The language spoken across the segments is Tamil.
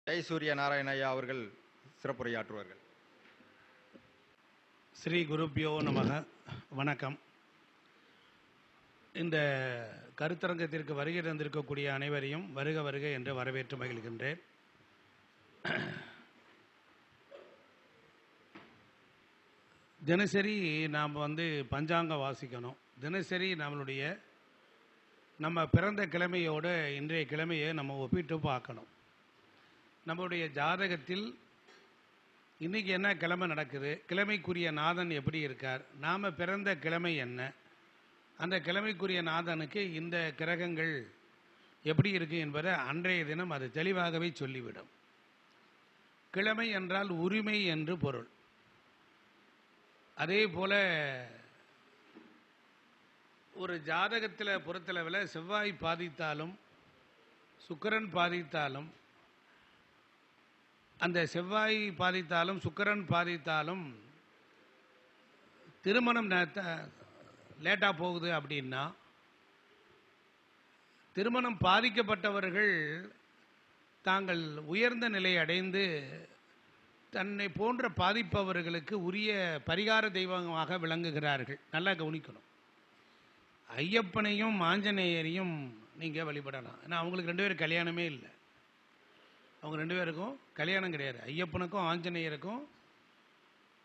ஜெயசூரிய நாராயணய்யா அவர்கள் சிறப்புரையாற்றுவார்கள். ஸ்ரீ குருப்பியோ நமக. வணக்கம். இந்த கருத்தரங்கத்திற்கு வருகை தந்திருக்கக்கூடிய அனைவரையும் வருக வருக என்று வரவேற்று மகிழ்கின்றேன். தினசரி நாம் பஞ்சாங்கம் வாசிக்கணும். தினசரி நம்ம பிறந்த கிழமையோடு இன்றைய கிழமையை நம்ம ஒப்பிட்டு பார்க்கணும். நம்மளுடைய ஜாதகத்தில் இன்றைக்கி என்ன கிழமை நடக்குது, கிழமைக்குரிய நாதன் எப்படி இருக்கார், நாம் பிறந்த கிழமை என்ன, அந்த கிழமைக்குரிய நாதனுக்கு இந்த கிரகங்கள் எப்படி இருக்குது என்பதை அன்றைய தினம் அது தெளிவாகவே சொல்லிவிடும். கிழமை என்றால் உரிமை என்று பொருள். அதே போல் ஒரு ஜாதகத்தில் பொறுத்தளவில் செவ்வாய் பாதித்தாலும் சுக்கிரன் பாதித்தாலும், அந்த செவ்வாய் பாதித்தாலும் சுக்கிரன் பாதித்தாலும் திருமணம் லேட்டாக போகுது அப்படின்னா, திருமணம் பாதிக்கப்பட்டவர்கள் தாங்கள் உயர்ந்த நிலை அடைந்து தன்னை போன்ற பாதிப்பவர்களுக்கு உரிய பரிகார தெய்வமாக விளங்குகிறார்கள். நல்லா கவனிக்கணும். ஐயப்பனையும் ஆஞ்சநேயரையும் நீங்கள் வழிபடலாம். ஏன்னா அவங்களுக்கு 2 பேரும் கல்யாணமே இல்லை. அவங்க 2 பேருக்கும் கல்யாணம் கிடையாது. ஐயப்பனுக்கும் ஆஞ்சநேயருக்கும்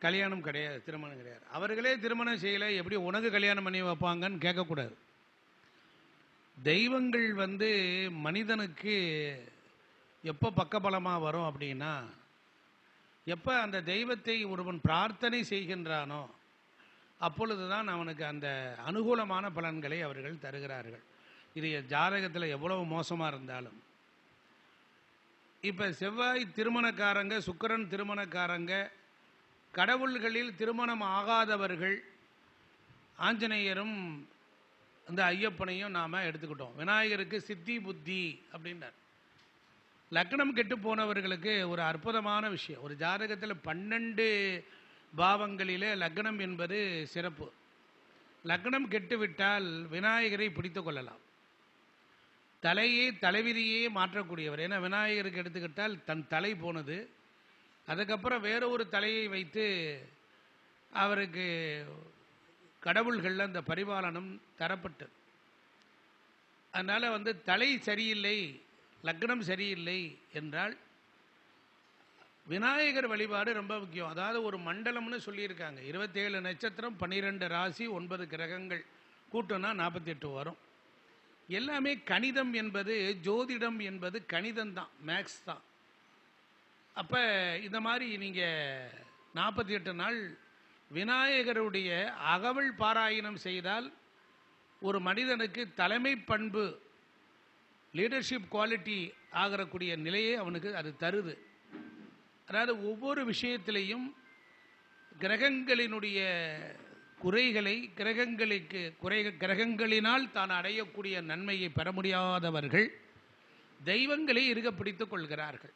கல்யாணம் கிடையாது, திருமணம் கிடையாது. அவர்களே திருமணம் செய்யலை, எப்படி உனக்கு கல்யாணம் பண்ணி வைப்பாங்கன்னு கேட்கக்கூடாது. தெய்வங்கள் மனிதனுக்கு எப்போ பக்கபலமாக வரும் அப்படின்னா, எப்போ அந்த தெய்வத்தை ஒருவன் பிரார்த்தனை செய்கின்றானோ அப்பொழுது தான் அவனுக்கு அந்த அனுகூலமான பலன்களை அவர்கள் தருகிறார்கள். இது ஜாதகத்தில் எவ்வளவு மோசமாக இருந்தாலும். இப்போ செவ்வாய் திருமணக்காரங்க, சுக்கிரன் திருமணக்காரங்க, கடவுள்களில் திருமணம் ஆகாதவர்கள் ஆஞ்சநேயரும் இந்த ஐயப்பனையும் நாம் எடுத்துக்கிட்டோம். விநாயகருக்கு சித்தி புத்தி அப்படின்னார். லக்னம் கெட்டு போனவர்களுக்கு ஒரு அற்புதமான விஷயம். ஒரு ஜாதகத்தில் 12 பாவங்களிலே லக்னம் என்பது சிறப்பு. லக்னம் கெட்டுவிட்டால் விநாயகரை பிடித்து கொள்ளலாம். தலைவிதியே மாற்றக்கூடியவர். ஏன்னா விநாயகருக்கு எடுத்துக்கிட்டால் தன் தலை போனது, அதுக்கப்புறம் வேற ஒரு தலையை வைத்து அவருக்கு கடவுள்களில் அந்த பரிபாலனம் தரப்பட்டது. அதனால் தலை சரியில்லை, லக்னம் சரியில்லை என்றால் விநாயகர் வழிபாடு ரொம்ப முக்கியம். அதாவது ஒரு மண்டலம்னு சொல்லியிருக்காங்க. 27 நட்சத்திரம், 12 ராசி, 9 கிரகங்கள் கூட்டம்னா 48 வரும். எல்லாமே கணிதம் என்பது, ஜோதிடம் என்பது கணிதம் தான், மேக்ஸ் தான். அப்போ இந்த மாதிரி நீங்கள் 48 நாள் விநாயகருடைய அகவல் பாராயணம் செய்தால் ஒரு மனிதனுக்கு தலைமை பண்பு, லீடர்ஷிப் குவாலிட்டி ஆகக்கூடிய நிலையை அவனுக்கு அது தருது. அதாவது ஒவ்வொரு விஷயத்திலையும் கிரகங்களினுடைய குறைகளை, கிரகங்களினால் தான் அடையக்கூடிய நன்மையை பெற முடியாதவர்கள் தெய்வங்களை இருக பிடித்து கொள்கிறார்கள்.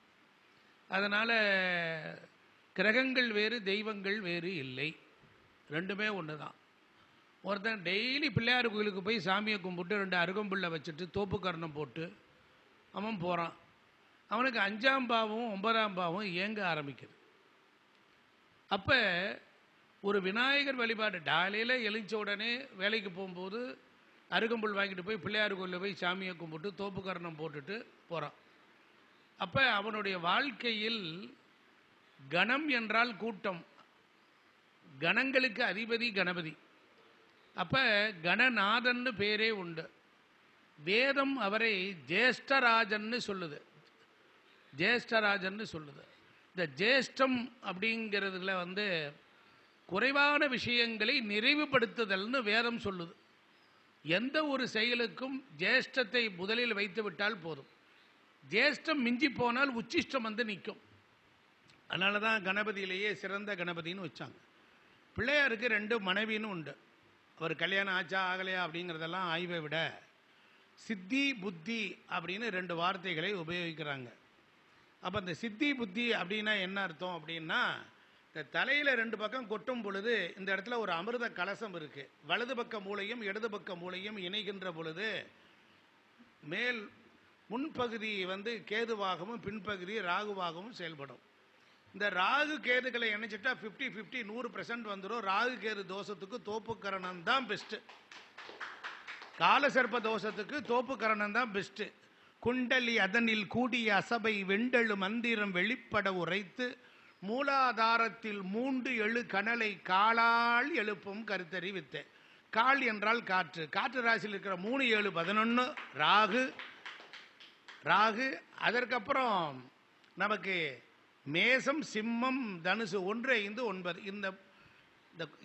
அதனால் கிரகங்கள் வேறு, தெய்வங்கள் வேறு இல்லை, ரெண்டுமே ஒன்று தான். ஒருத்தன் டெய்லி பிள்ளையார் கோயிலுக்கு போய் சாமியை கும்பிட்டு 2 அருகம்புல்லை வச்சுட்டு தோப்பு கரணம் போட்டு அவன் போகிறான். அவனுக்கு 5ஆம் பாவம் 9ஆம் பாவம் இயங்க ஆரம்பிக்குது. அப்போ ஒரு விநாயகர் வழிபாடு காலையில் எழுந்த உடனே வேலைக்கு போகும்போது அருகம்புல் வாங்கிட்டு போய் பிள்ளையார் கோயிலில் போய் சாமியை கும்பிட்டு தோப்பு கரணம் போட்டுட்டு போகிறான். அப்போ அவனுடைய வாழ்க்கையில் கணம் என்றால் கூட்டம், கணங்களுக்கு அதிபதி கணபதி. அப்போ கணநாதன்னு பேரே உண்டு. வேதம் அவரை ஜேஷ்டராஜன்னு சொல்லுது. ஜேஷ்டராஜன்னு சொல்லுது. இந்த ஜேஷ்டம் அப்படிங்கிறதுல குறைவான விஷயங்களை நிறைவுபடுத்துதல்னு வேதம் சொல்லுது. எந்த ஒரு செயலுக்கும் ஜேஷ்டத்தை முதலில் வைத்து விட்டால் போதும். ஜேஷ்டம் மிஞ்சி போனால் உச்சிஷ்டம் நிற்கும். அதனால தான் கணபதியிலேயே சிறந்த கணபதினு வச்சாங்க. பிள்ளையாருக்கு 2 மனைவின்னு உண்டு. அவர் கல்யாணம் ஆச்சா ஆகலையா அப்படிங்கிறதெல்லாம் ஆய்வை விட சித்தி புத்தி அப்படின்னு 2 வார்த்தைகளை உபயோகிக்கிறாங்க. அப்போ இந்த சித்தி புத்தி அப்படின்னா என்ன அர்த்தம் அப்படின்னா, இந்த தலையில் 2 பக்கம் கொட்டும் பொழுது இந்த இடத்துல ஒரு அமிர்த கலசம் இருக்குது. வலது பக்க மூளையும் இடது பக்க மூளையும் இணைகின்ற பொழுது மேல் முன்பகுதி வந்து கேதுவாகவும் பின்பகுதி ராகுவாகவும் செயல்படும். இந்த ராகு கேதுகளை இணைச்சிட்டா 50-50 100% வந்துடும். ராகு கேது தோஷத்துக்கு தோப்பு கரணம் தான் பெஸ்ட்டு. காலசர்ப்ப தோஷத்துக்கு தோப்பு கரணம் தான் பெஸ்ட்டு. குண்டலி அதனில் கூடிய அசபை வெண்டெழு மந்திரம் வெளிப்பட உரைத்து மூலாதாரத்தில் 3 எழு கனலை காலால் எழுப்பும் கருத்தறி வித்தை. கால் என்றால் காற்று. காற்று ராசியில் இருக்கிற 3 7 11 ராகு. அதற்கப்புறம் நமக்கு மேசம் சிம்மம் தனுசு 1 5 9.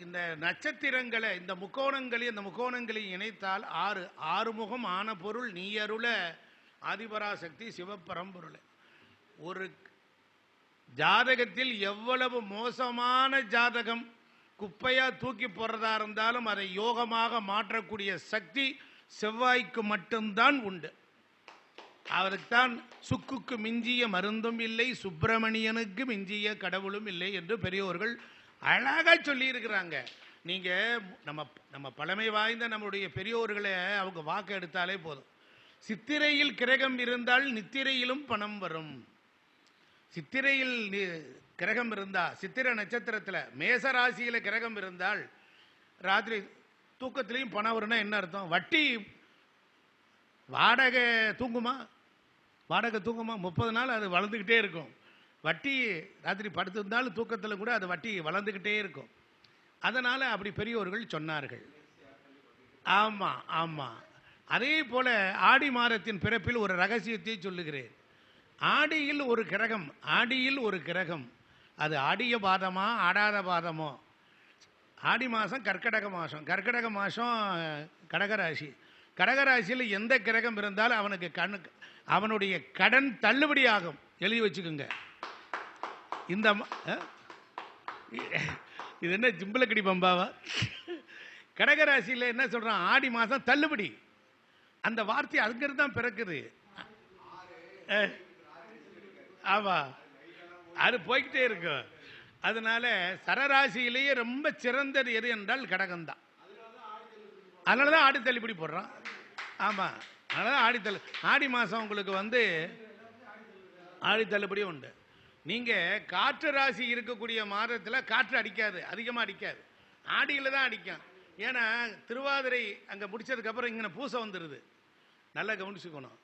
இந்த நட்சத்திரங்களை இந்த முக்கோணங்களை இணைத்தால் 6 முகம் ஆன பொருள் நீ அருள ஆதிபராசக்தி சிவபரம்பொருள். ஒரு ஜாதகத்தில் எவ்வளவு மோசமான ஜாதகம் குப்பையா தூக்கி போடுறதா இருந்தாலும் அதை யோகமாக மாற்றக்கூடிய சக்தி செவ்வாய்க்கு மட்டும்தான் உண்டு. அவருக்குத்தான் சுக்குக்கு மிஞ்சிய மருந்தும் இல்லை, சுப்பிரமணியனுக்கு மிஞ்சிய கடவுளும் இல்லை என்று பெரியோர்கள் அழகா சொல்லி இருக்கிறாங்க. நீங்க நம்ம பழமை வாய்ந்த நம்முடைய பெரியோர்களை அவங்க வாக்கு எடுத்தாலே போதும். சித்திரையில் கிரகம் இருந்தால் நித்திரையிலும் பணம் வரும். சித்திரையில் கிரகம் இருந்தா, சித்திரை நட்சத்திரத்தில் மேசராசியில கிரகம் இருந்தால் ராத்திரி தூக்கத்திலையும் பணம் வரும்னா என்ன அர்த்தம்? வட்டி வாடகை தூங்குமா? 30 நாள் அது வளர்ந்துக்கிட்டே இருக்கும். வட்டி ராத்திரி படுத்திருந்தாலும் தூக்கத்தில் கூட அது வட்டி வளர்ந்துக்கிட்டே இருக்கும். அதனால் அப்படி பெரியோர்கள் சொன்னார்கள். ஆமாம். அதே போல ஆடி மாதத்தின் பிறப்பில் ஒரு ரகசியத்தை சொல்லுகிறேன். ஆடியில் ஒரு கிரகம் அது ஆடிய பாதமா ஆடாத பாதமோ. ஆடி மாதம் கர்க்கடக மாதம் கடகராசி. கடகராசியில் எந்த கிரகம் இருந்தாலும் அவனுடைய கடன் தள்ளுபடி ஆகும். எழுதி வச்சுக்கோங்க. இது என்ன ஜிம்பிளக்கடி பம்பாவா? கடகராசியில் என்ன சொல்றான்? ஆடி மாதம் தள்ளுபடி. அந்த வார்த்தை அங்கிருந்து தான் பிறக்குது. ஆமா, அது போய்கிட்டே இருக்கும். அதனால சரராசியிலேயே ரொம்ப சிறந்தது எது என்றால் கடகம்தான். அதனாலதான் ஆடி தள்ளுபடி போடுறான். ஆமா, அதனால ஆடி மாசம் உங்களுக்கு ஆடி தள்ளுபடி உண்டு. நீங்க காற்று ராசி இருக்கக்கூடிய மாதத்தில் காற்று அடிக்காது, அதிகமாக அடிக்காது. ஆடியில தான் அடிக்கும். ஏன்னா திருவாதிரை அங்கே முடிச்சதுக்கு அப்புறம் இங்கே பூசம் வந்துடுது. நல்லா கவனிச்சுக்கணும்.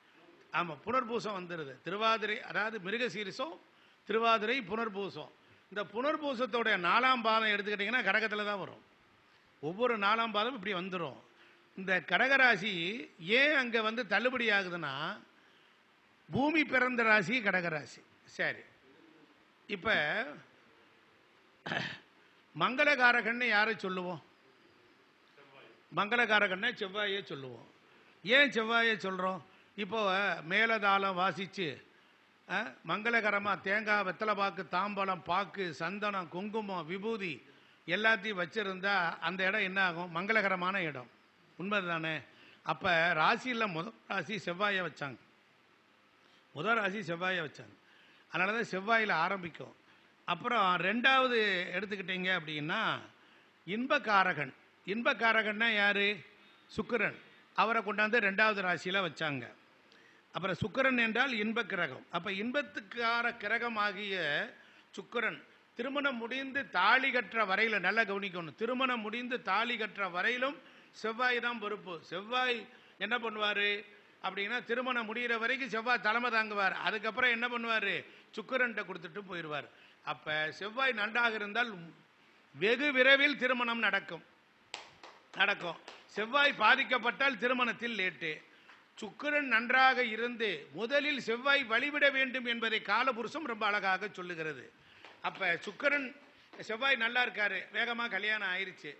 ஆமாம், புனர்பூசம் வந்துடுது. திருவாதிரை அதாவது மிருகசீரிசம், திருவாதிரை, புனர்பூசம். இந்த புனர்பூசத்தோட 4ஆம் பாதம் எடுத்துக்கிட்டிங்கன்னா கடகத்தில் தான் வரும். ஒவ்வொரு 4ஆம் பாதம் இப்படி வந்துடும். இந்த கடகராசி ஏன் அங்கே தள்ளுபடி ஆகுதுன்னா, பூமி பிறந்த ராசி கடகராசி. சரி, இப்போ மங்களகாரகன்னு யாரை சொல்லுவோம்? மங்களகாரகன்னா செவ்வாயே சொல்லுவோம். ஏன் செவ்வாயை சொல்கிறோம்? இப்போ மேலதாளம் வாசித்து மங்களகரமாக தேங்காய், வெத்தலை பாக்கு, தாம்பழம், பாக்கு, சந்தனம், குங்குமம், விபூதி எல்லாத்தையும் வச்சுருந்தா அந்த இடம் என்ன ஆகும்? மங்களகரமான இடம். உண்மை தானே? அப்போ ராசியில் முதல் ராசி செவ்வாயை வச்சாங்க. அதனால தான் செவ்வாயில் ஆரம்பிக்கும். அப்புறம் 2வது எடுத்துக்கிட்டீங்க அப்படின்னா இன்பகாரகன். இன்பகாரகன்னா யார்? சுக்கிரன். அவரை கொண்டாந்து 2வது ராசியில் வச்சாங்க. அப்புறம் சுக்கிரன் என்றால் இன்ப கிரகம். அப்போ இன்பத்துக்கார கிரகம் ஆகிய சுக்கிரன் திருமணம் முடிந்து தாலி கற்ற வரையில், நல்லா கவனிக்கணும், திருமணம் முடிந்து தாலி கற்ற வரையிலும் செவ்வாய் தான் பொறுப்பு. செவ்வாய் என்ன பண்ணுவார் அப்படின்னா, திருமணம் முடிகிற வரைக்கும் செவ்வாய் தலைமை தாங்குவார். அதுக்கப்புறம் என்ன பண்ணுவார்? சுக்கிரன்ட்ட கொடுத்துட்டு போயிடுவார். அப்போ செவ்வாய் நன்றாக இருந்தால் வெகு விரைவில் திருமணம் நடக்கும். செவ்வாய் பாதிக்கப்பட்டால் திருமணத்தில் லேட்டு. சுக்கிரன் நன்றாக இருந்து முதலில் செவ்வாய் வழிவிட வேண்டும் என்பதை காலபுருஷம் ரொம்ப அழகாக சொல்லுகிறது. அப்போ செவ்வாய் நல்லா இருக்காரு, வேகமாக கல்யாணம் ஆயிடுச்சு.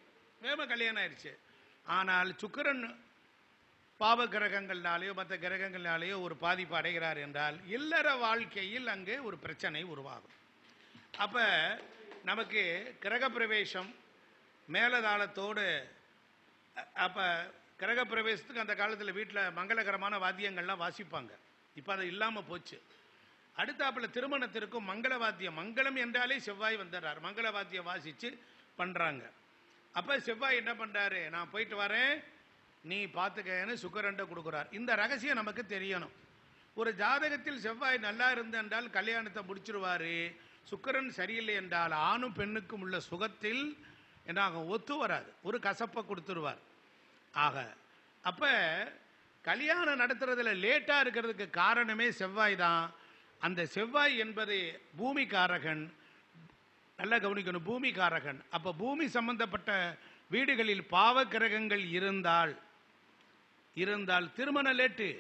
ஆனால் சுக்கிரன் பாவ கிரகங்கள்னாலேயோ மற்ற கிரகங்கள்னாலேயோ ஒரு பாதிப்பு அடைகிறார் என்றால் இல்லற வாழ்க்கையில் அங்கே ஒரு பிரச்சனை உருவாகும். அப்போ நமக்கு கிரகப்பிரவேசம் மேலதாளத்தோடு, அப்போ கிரகப்பிரவேசத்துக்கு அந்த காலத்தில் வீட்டில் மங்களகரமான வாத்தியங்கள்லாம் வாசிப்பாங்க. இப்போ அது இல்லாமல் போச்சு. அடுத்தாப்பில் திருமணத்திற்கும் மங்கள வாத்தியம், மங்களம் என்றாலே செவ்வாய் வந்துடுறார், மங்கள வாத்தியம் வாசித்து பண்ணுறாங்க. அப்போ செவ்வாய் என்ன பண்ணுறாரு? நான் போயிட்டு வரேன், நீ பார்த்துக்கன்னு சுக்கிரன்ட்ட கொடுக்குறார். இந்த ரகசியம் நமக்கு தெரியணும். ஒரு ஜாதகத்தில் செவ்வாய் நல்லா இருந்தால் கல்யாணத்தை முடிச்சிருவாரு. சுக்கிரன் சரியில்லை என்றால் ஆணும் பெண்ணுக்கும் உள்ள சுகத்தில் என்ன ஒத்து வராது, ஒரு கசப்பை கொடுத்துருவார். ஆக அப்ப கல்யாணம் நடத்துறதுல லேட்டா இருக்கிறதுக்கு காரணமே செவ்வாய் தான். அந்த செவ்வாய் என்பது பூமிகாரகன், நல்லா கவனிக்கணும், பூமிகாரகன். அப்ப பூமி சம்பந்தப்பட்ட வீடுகளில் பாவ கிரகங்கள் இருந்தால் திருமண லேட்டு.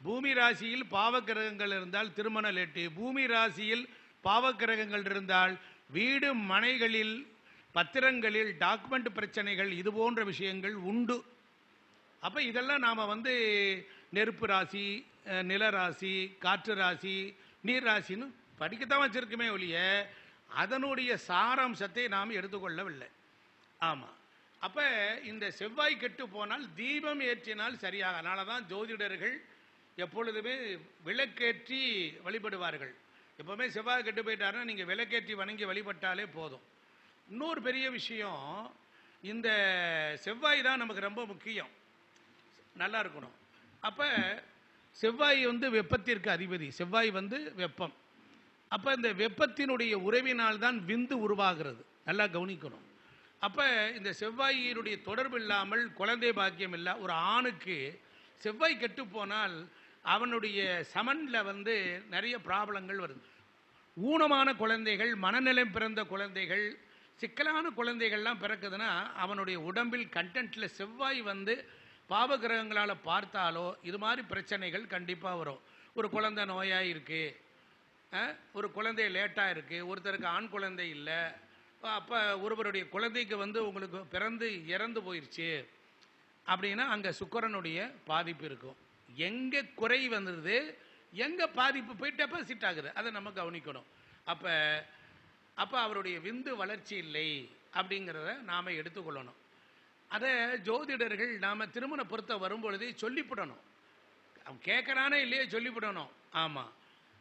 பூமி ராசியில் பாவ கிரகங்கள் இருந்தால் திருமண லேட்டு. பூமி ராசியில் பாவ கிரகங்கள் இருந்தால் வீடு மனைகளில் பத்திரங்களில் டாக்குமெண்ட் பிரச்சனைகள் இது போன்ற விஷயங்கள் உண்டு. அப்ப இதெல்லாம் நாம நெருப்பு ராசி, நில ராசி, காற்று ராசி, நீர் ராசின்னு படிக்கத்தான் வச்சிருக்குமே ஒழிய அதனுடைய சாராம்சத்தை நாம் எடுத்துக்கொள்ளவில்லை. ஆமா, அப்ப இந்த செவ்வாய் கெட்டு போனால் தீபம் ஏற்றினால் சரியாக. அதனால தான் ஜோதிடர்கள் எப்பொழுதுமே விளக்கேற்றி வழிபடுவார்கள். எப்பவுமே செவ்வாய் கெட்டு போயிட்டாருன்னா நீங்க விளக்கேற்றி வணங்கி வழிபட்டாலே போதும். இன்னொரு பெரிய விஷயம், இந்த செவ்வாய் தான் நமக்கு ரொம்ப முக்கியம், நல்லா இருக்கணும். அப்ப செவ்வாய் வெப்பத்திற்கு அதிபதி. செவ்வாய் வெப்பம். அப்ப இந்த வெப்பத்தினுடைய உறவினால் தான் விந்து உருவாகிறது, நல்லா கவனிக்கணும். அப்ப இந்த செவ்வாயினுடைய தொடர்பு இல்லாமல் குழந்தை பாக்கியம் இல்லை. ஒரு ஆணுக்கு செவ்வாய் கெட்டு போனால் அவனுடைய சமன்ல நிறைய ப்ராப்ளங்கள் வருது. ஊனமான குழந்தைகள், மனநிலை பிறந்த குழந்தைகள், சிக்கலான குழந்தைகள்லாம் பிறக்குதுன்னா அவனுடைய உடம்பில் கண்டென்ட்ல செவ்வாய் பாவகிரகங்களால் பார்த்தாலோ இது மாதிரி பிரச்சனைகள் கண்டிப்பாக வரும். ஒரு குழந்தை நோயாக இருக்கு, ஒரு குழந்தை லேட்டாக இருக்கு, ஒருத்தருக்கு ஆண் குழந்தை இல்லை, அப்போ ஒருவருடைய குழந்தைக்கு உங்களுக்கு பிறந்து இறந்து போயிடுச்சு அப்படின்னா அங்கே சுக்கிரனுடைய பாதிப்பு இருக்கும். எங்கே குறை வந்துடுது, எங்கே பாதிப்பு போய் டெபாசிட் ஆகுது, அதை நம்ம கவனிக்கணும். அப்போ அவருடைய விந்து வளர்ச்சி இல்லை அப்படிங்கிறத நாம் எடுத்துக்கொள்ளணும். அதை ஜோதிடர்கள் நாம் திருமண பொருத்த வரும்பொழுதே சொல்லிவிடணும். அவன் கேட்குறானே இல்லையே சொல்லிவிடணும். ஆமாம்,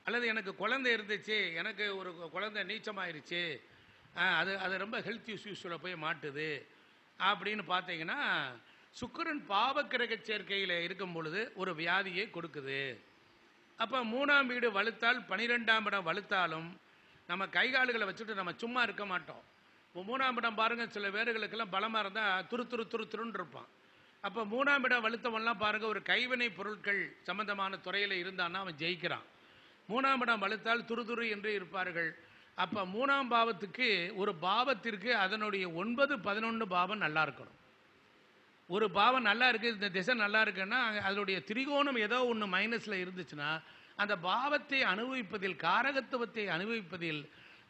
அல்லது எனக்கு குழந்தை இருந்துச்சு, எனக்கு ஒரு குழந்தை நீச்சமாயிருச்சு, அது ரொம்ப ஹெல்த் இஷ்யூஸில் போய் மாட்டுது அப்படின்னு பார்த்தீங்கன்னா சுக்கிரன் பாவக்கிரக சேர்க்கையில் இருக்கும் பொழுது ஒரு வியாதியை கொடுக்குது. அப்போ 3ஆம் வீடு வலுத்தால் 12ஆம் இடம் வலுத்தாலும் நம்ம கைகால்களை வச்சுட்டு நம்ம சும்மா இருக்க மாட்டோம். இப்போ 3ஆம் இடம் பாருங்க, சில பேர்களுக்கெல்லாம் பலமாக இருந்தால் துருன்னு இருப்பான். அப்போ 3ஆம் இடம் வலுத்தவன்லாம் பாருங்க, ஒரு கைவினை பொருட்கள் சம்பந்தமான துறையில் இருந்தான்னா அவன் ஜெயிக்கிறான். 3ஆம் இடம் வலுத்தால் துரு என்று இருப்பார்கள். அப்போ 3ஆம் பாவத்துக்கு, ஒரு பாவத்திற்கு அதனுடைய 9, 11 பாவம் நல்லா இருக்கணும். ஒரு பாவம் நல்லா இருக்கு, இந்த திசை நல்லா இருக்குன்னா அதனுடைய திரிகோணம் ஏதோ ஒன்று மைனஸில் இருந்துச்சுன்னா அந்த பாவத்தை அனுபவிப்பதில், காரகத்துவத்தை அனுபவிப்பதில்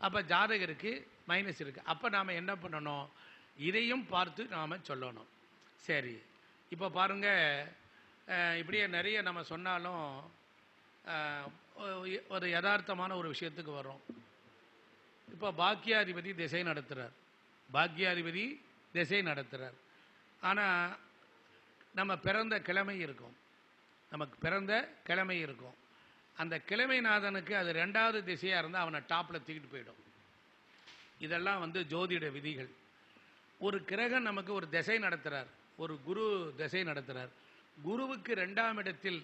அப்போ ஜாதகருக்கு மைனஸ் இருக்கு. அப்போ நாம் என்ன பண்ணணும், இதையும் பார்த்து நாம் சொல்லணும். சரி, இப்போ பாருங்க, இப்படியே நிறைய நம்ம சொன்னாலும் ஒரு யதார்த்தமான ஒரு விஷயத்துக்கு வரும். இப்போ பாக்கியாதிபதி திசை நடத்துகிறார். ஆனால் நம்ம பிறந்த கிழமை இருக்கும், அந்த கிழமைநாதனுக்கு அது 2வது திசையாக இருந்தால் அவனை டாப்பில் தூக்கிட்டு போயிடும். இதெல்லாம் ஜோதிட விதிகள். ஒரு கிரகம் நமக்கு ஒரு திசை நடத்துகிறார், ஒரு குரு திசை நடத்துகிறார். குருவுக்கு 2ஆம் இடத்தில்